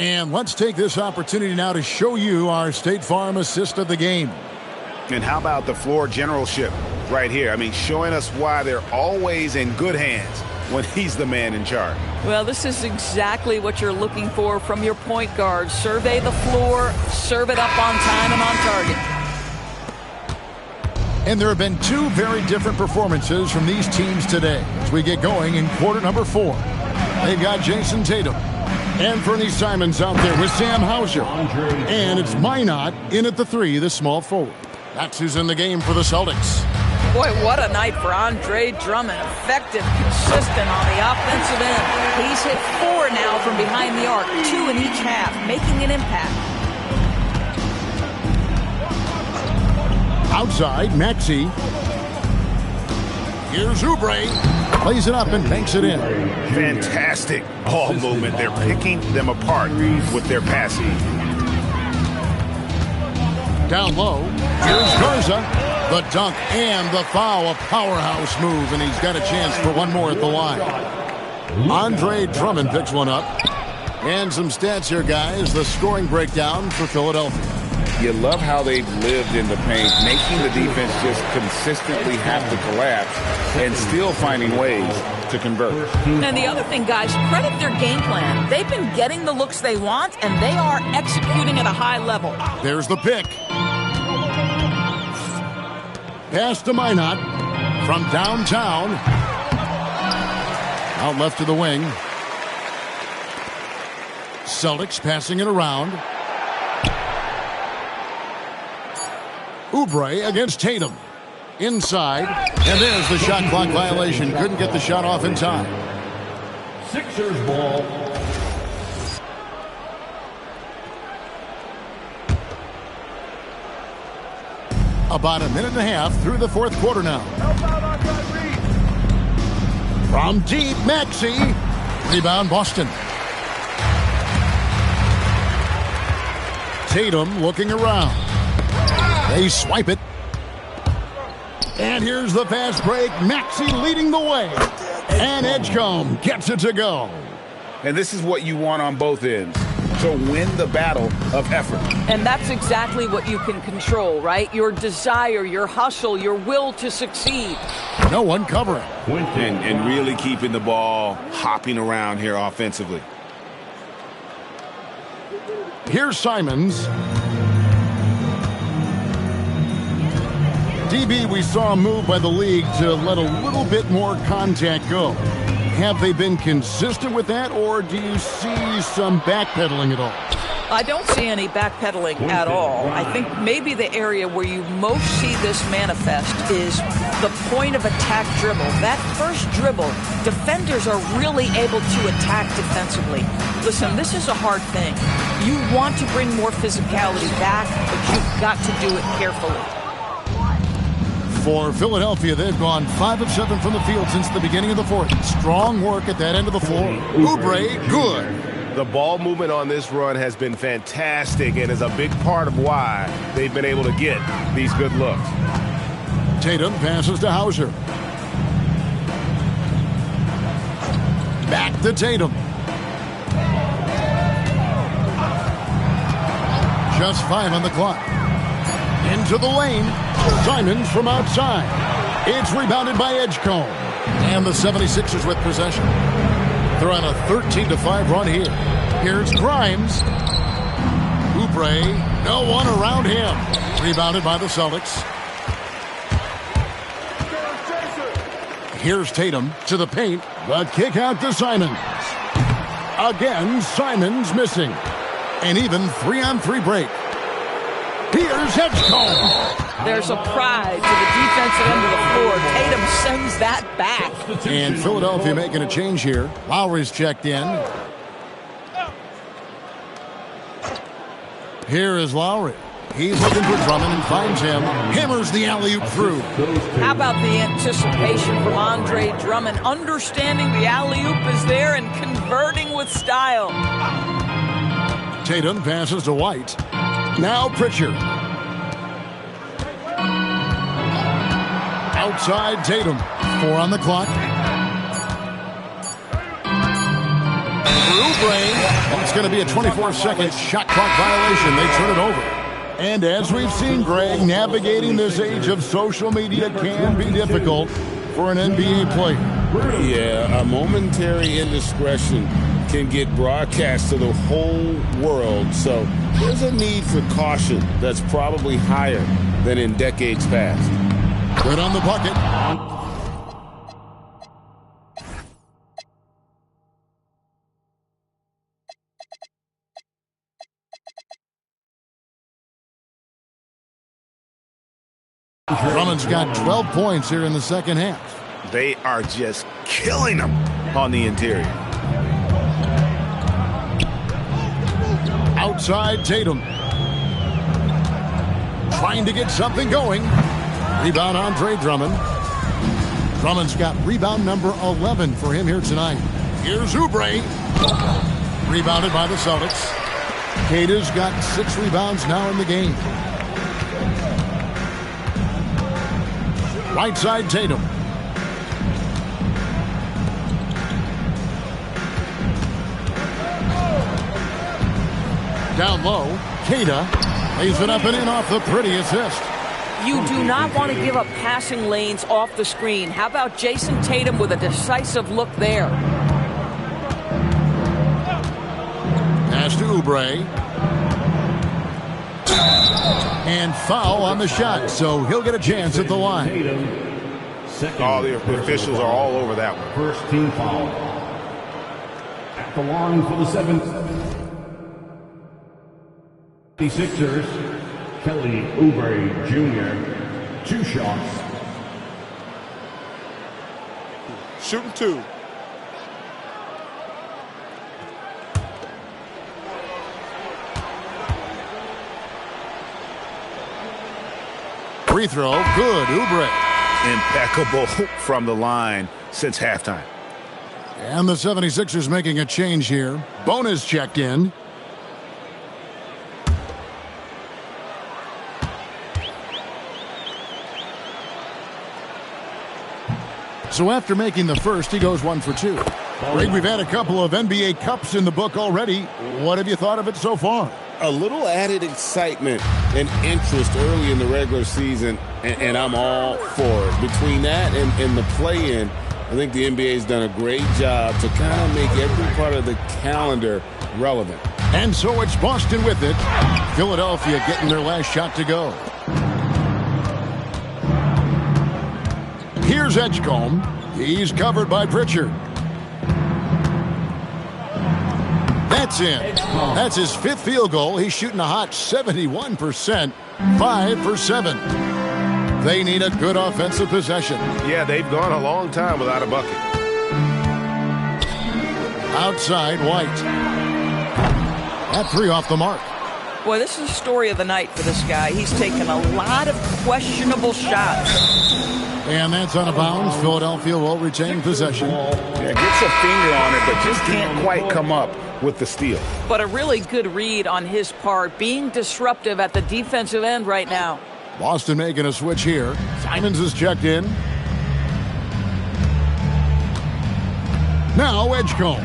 And let's take this opportunity now to show you our State Farm assist of the game. And how about the floor generalship right here? I mean, showing us why they're always in good hands when he's the man in charge. Well, this is exactly what you're looking for from your point guard. Survey the floor, serve it up on time and on target. And there have been 2 very different performances from these teams today as we get going in quarter number 4. They've got Jason Tatum and Fernie Simons out there with Sam Hauser. And it's Minot in at the 3, the small forward. That's who's in the game for the Celtics. Boy, what a night for Andre Drummond. Effective, consistent on the offensive end. He's hit 4 now from behind the arc, 2 in each half, making an impact. Outside, Maxey. Here's Oubre. Plays it up and banks it in. Fantastic ball movement. They're picking them apart with their passing. Down low. Here's Garza. The dunk and the foul. A powerhouse move, and he's got a chance for one more at the line. Andre Drummond picks one up. And some stats here, guys. The scoring breakdown for Philadelphia. You love how they've lived in the paint, making the defense just consistently have to collapse and still finding ways to convert. And the other thing, guys, credit their game plan. They've been getting the looks they want, and they are executing at a high level. There's the pick. Pass to Minot from downtown. Out left to the wing. Celtics passing it around. Oubre against Tatum. Inside. And there's the shot clock violation. Couldn't get the shot off in time. Sixers ball. About a minute and a half through the fourth quarter now. From deep, Maxey. Rebound, Boston. Tatum looking around. They swipe it. And here's the fast break. Maxey leading the way. And Edgecombe gets it to go. And this is what you want on both ends, to win the battle of effort. And that's exactly what you can control, right? Your desire, your hustle, your will to succeed. No one covering. And really keeping the ball hopping around here offensively. Here's Simons. DB, we saw a move by the league to let a little bit more contact go. Have they been consistent with that, or do you see some backpedaling at all? I don't see any backpedaling at all. I think maybe the area where you most see this manifest is the point of attack dribble. That first dribble, defenders are really able to attack defensively. Listen, this is a hard thing. You want to bring more physicality back, but you've got to do it carefully. For Philadelphia, they've gone 5 of 7 from the field since the beginning of the fourth. Strong work at that end of the floor. Oubre, good. The ball movement on this run has been fantastic and is a big part of why they've been able to get these good looks. Tatum passes to Hauser. Back to Tatum. Just 5 on the clock. Into the lane. Simons from outside. It's rebounded by Edgecombe. And the 76ers with possession. They're on a 13-5 run here. Here's Grimes. Oubre, no one around him. Rebounded by the Celtics. Here's Tatum to the paint. The kick out to Simons. Again, Simons missing. And even 3-on-3 break. Here's Edgecombe. There's a pride to the defensive end of the floor. Tatum sends that back. And Philadelphia making a change here. Lowry's checked in. Here is Lowry. He's looking for Drummond and finds him. Hammers the alley-oop through. How about the anticipation from Andre Drummond? Understanding the alley-oop is there and converting with style. Tatum passes to White. Now Pritchard. Outside Tatum. 4 on the clock. Oubre. It's going to be a 24-second shot clock violation. They turn it over. And as we've seen, Greg, navigating this age of social media can be difficult for an NBA player. Yeah, a momentary indiscretion can get broadcast to the whole world. So there's a need for caution that's probably higher than in decades past. Good on the bucket. Drummond's got 12 points here in the second half. They are just killing them on the interior. Outside Tatum. Trying to get something going. Rebound Andre Drummond. Drummond's got rebound number 11 for him here tonight. Here's Oubre. Rebounded by the Celtics. Keita's got 6 rebounds now in the game. Right side Tatum. Down low, Keita lays it up and in off the pretty assist. You do not want to give up passing lanes off the screen. How about Jason Tatum with a decisive look there? Pass to Oubre. And foul on the shot, so he'll get a chance at the line. All the officials are all over that one. First team foul. At the line for the 76ers, Kelly Oubre Jr., 2 shots. Shooting 2. free throw. Good, Oubre. Impeccable from the line since halftime. And the 76ers making a change here. Bonus checked in. So after making the first, he goes 1 for 2. Greg, we've had a couple of NBA Cups in the book already. What have you thought of it so far? A little added excitement and interest early in the regular season, and I'm all for it. Between that and the play-in, I think the NBA's done a great job to kind of make every part of the calendar relevant. And so it's Boston with it. Philadelphia getting their last shot to go. Here's Edgecombe. He's covered by Pritchard. That's in. That's his 5th field goal. He's shooting a hot 71%. 5 for 7. They need a good offensive possession. Yeah, they've gone a long time without a bucket. Outside, White. That 3 off the mark. Boy, this is the story of the night for this guy. He's taken a lot of questionable shots. And that's out of bounds. Philadelphia will retain possession. Yeah, gets a finger on it, but just can't quite come up with the steal. But a really good read on his part, being disruptive at the defensive end right now. Boston making a switch here. Simons is checked in. Now Edgecombe.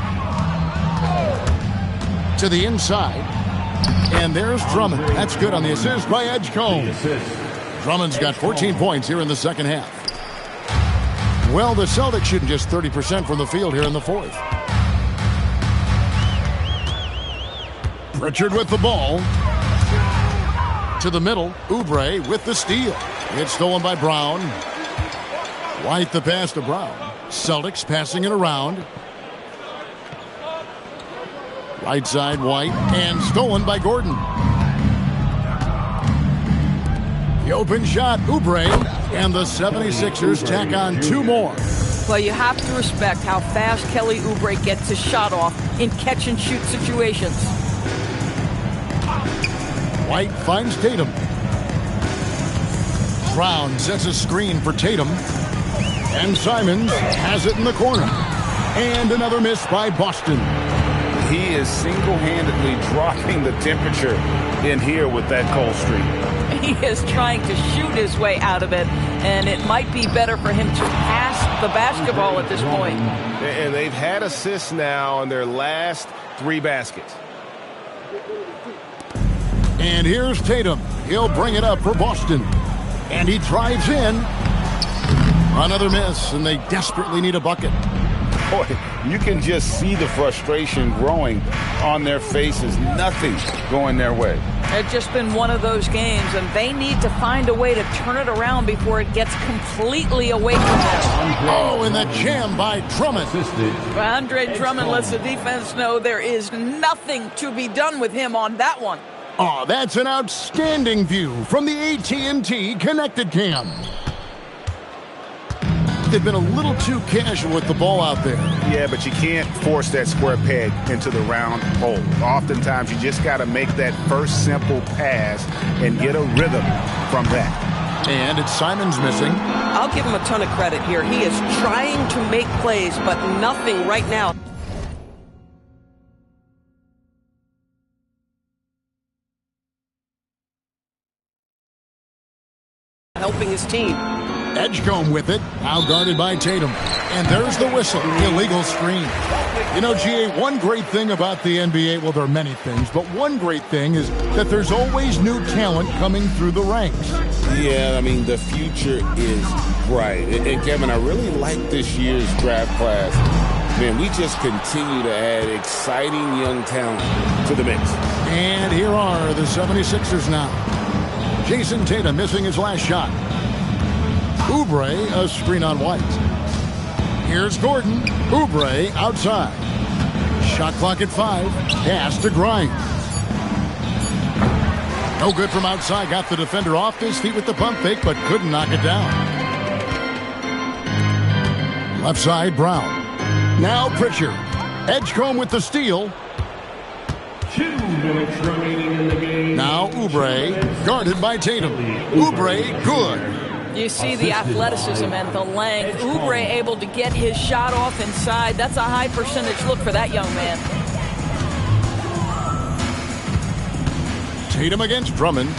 To the inside. And there's Drummond. That's good on the assist by Edgecombe. Drummond's got 14 points here in the second half. Well, the Celtics shooting just 30% from the field here in the 4th. Pritchard with the ball. To the middle. Oubre with the steal. It's stolen by Brown. White the pass to Brown. Celtics passing it around. Right side, White. And stolen by Gordon. The open shot, Oubre, and the 76ers tack on 2 more. Well, you have to respect how fast Kelly Oubre gets his shot off in catch-and-shoot situations. White finds Tatum. Brown sets a screen for Tatum. And Simons has it in the corner. And another miss by Boston. He is single-handedly dropping the temperature in here with that cold streak. He is trying to shoot his way out of it, and it might be better for him to pass the basketball at this point. And they've had assists now on their last 3 baskets. And here's Tatum. He'll bring it up for Boston. And he drives in. Another miss, and they desperately need a bucket. Boy, you can just see the frustration growing on their faces. Nothing going their way. It's just been one of those games, and they need to find a way to turn it around before it gets completely away from them. Oh, and the jam by Drummond. Andre Drummond lets the defense know there is nothing to be done with him on that one. Oh, that's an outstanding view from the AT&T Connected Cam. They've been a little too casual with the ball out there. Yeah, but you can't force that square peg into the round hole. Oftentimes, you just got to make that first simple pass and get a rhythm from that. And it's Simons missing. I'll give him a ton of credit here. He is trying to make plays, but nothing right now. Helping his team. Edgecombe with it, now guarded by Tatum. And there's the whistle, illegal screen. You know, GA, one great thing about the NBA, well, there are many things, but one great thing is that there's always new talent coming through the ranks. Yeah, I mean, the future is bright. And Kevin, I really like this year's draft class. Man, we just continue to add exciting young talent to the mix. And here are the 76ers now. Jason Tatum missing his last shot. Oubre, a screen on White. Here's Gordon. Oubre outside. Shot clock at 5. Pass to Grimes. No good from outside. Got the defender off his feet with the pump fake, but couldn't knock it down. Left side, Brown. Now Pritchard. Edgecombe with the steal. Now Oubre, guarded by Tatum. Oubre, good. You see the athleticism and the length. Oubre able to get his shot off inside. That's a high percentage look for that young man. Tatum against Drummond.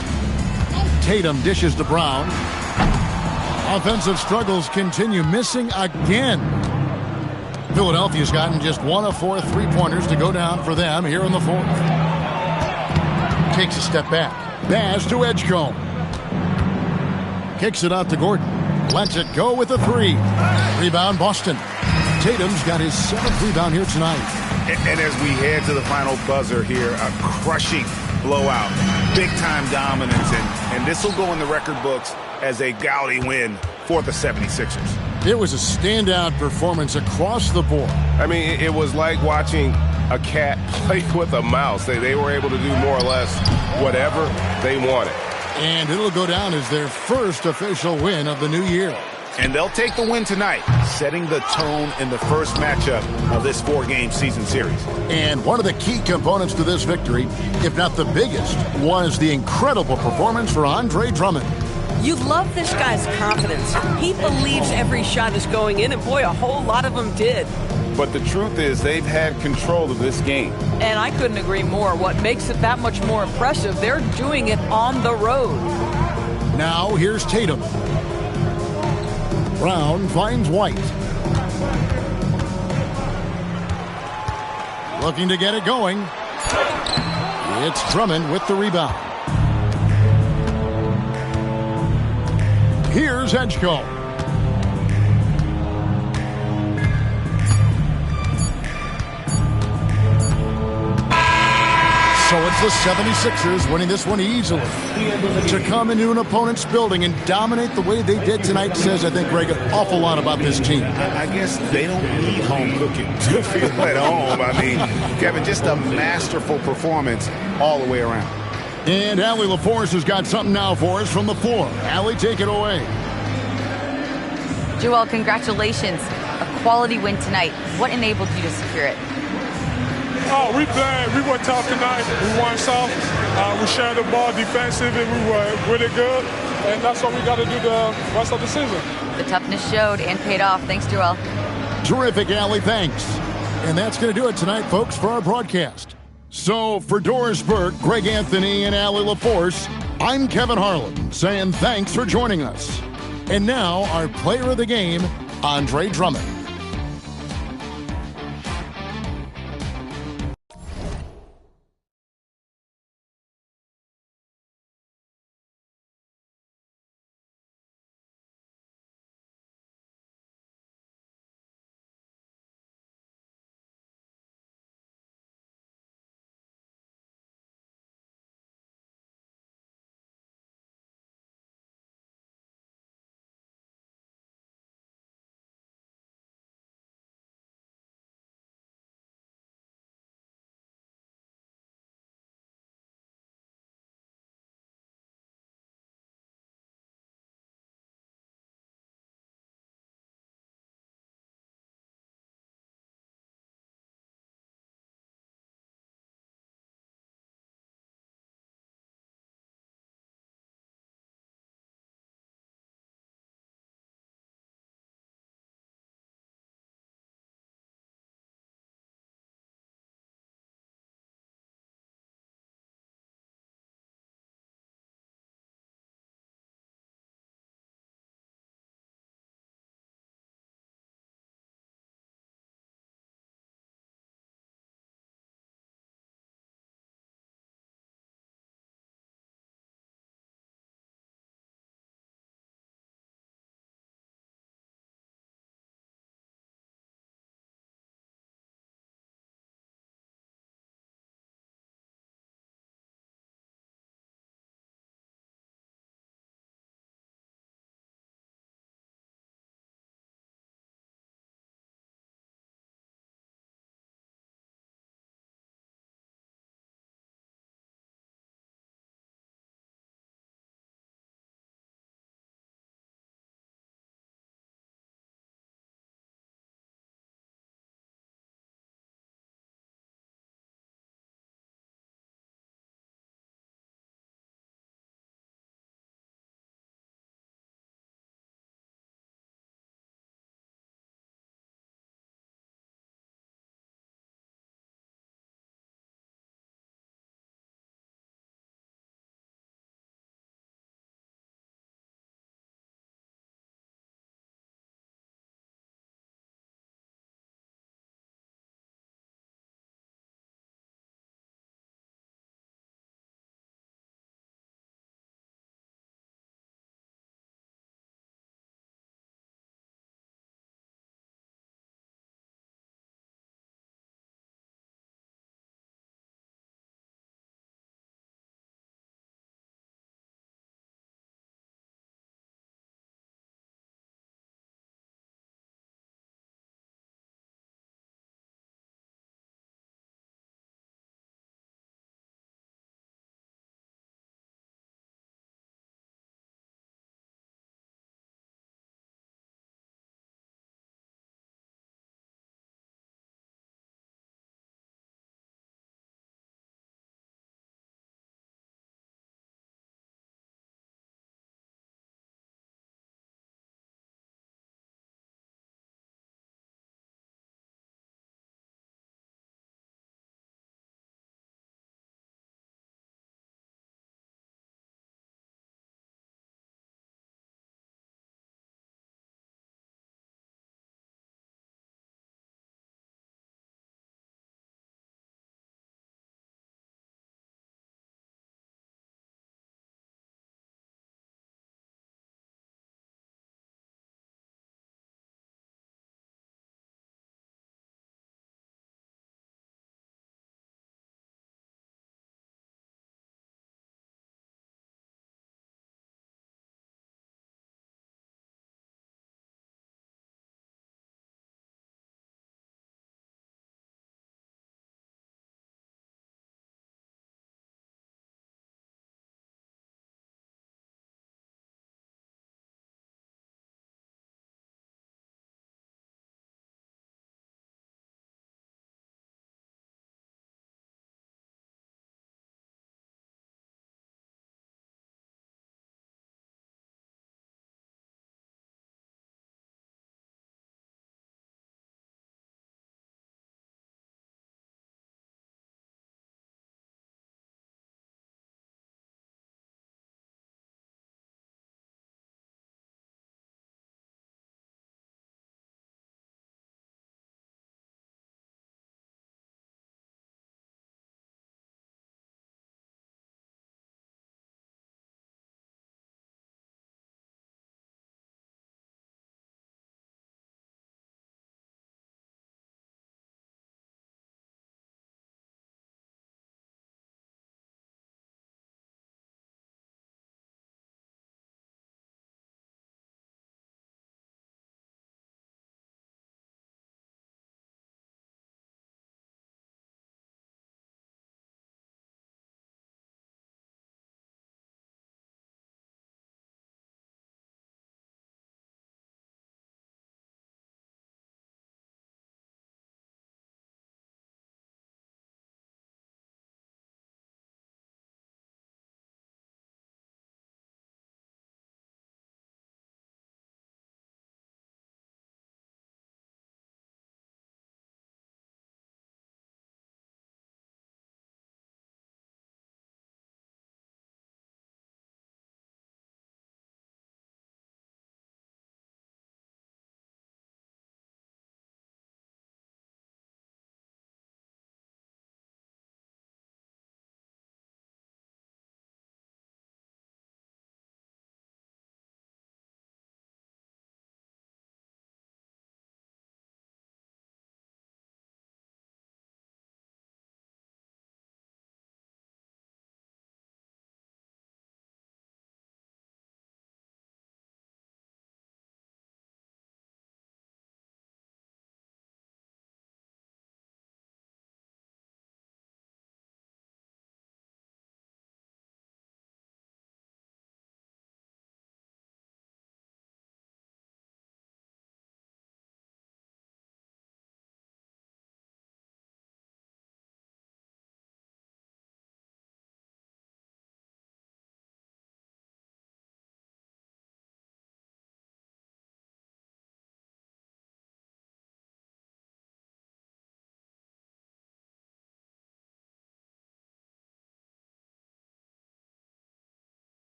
Tatum dishes to Brown. Offensive struggles continue, missing again. Philadelphia's gotten just 1 of 4 3-pointers to go down for them here in the fourth. Takes a step back. Pass to Edgecombe. Kicks it out to Gordon. Lets it go with a 3. Rebound Boston. Tatum's got his 7th rebound here tonight. And as we head to the final buzzer here, a crushing blowout. Big-time dominance, and this will go in the record books as a gaudy win for the 76ers. It was a standout performance across the board. I mean, it was like watching a cat play with a mouse. They were able to do more or less whatever they wanted. And it'll go down as their first official win of the new year. And they'll take the win tonight, setting the tone in the first matchup of this 4-game season series. And one of the key components to this victory, if not the biggest, was the incredible performance for Andre Drummond. You love this guy's confidence. He believes every shot is going in, and boy, a whole lot of them did. But the truth is they've had control of this game. And I couldn't agree more. What makes it that much more impressive, they're doing it on the road. Now here's Tatum. Brown finds White. Looking to get it going. It's Drummond with the rebound. Here's Edgecombe. So it's the 76ers winning this one easily. To come into an opponent's building and dominate the way they did tonight says, I think, Greg, an awful lot about this team. I guess they don't need home cooking to feel at home. I mean, Kevin, just a masterful performance all the way around. And Allie LaForce has got something now for us from the floor. Allie, take it away. Joel, congratulations. A quality win tonight. What enabled you to secure it? Oh, we played. We were tough tonight. We won soft. We shared the ball defensive, and we were really good. And that's what we got to do the rest of the season. The toughness showed and paid off. Thanks, Joel. Terrific, Allie. Thanks. And that's going to do it tonight, folks, for our broadcast. So for Doris Burke, Greg Anthony, and Allie LaForce, I'm Kevin Harlan saying thanks for joining us. And now our player of the game, Andre Drummond.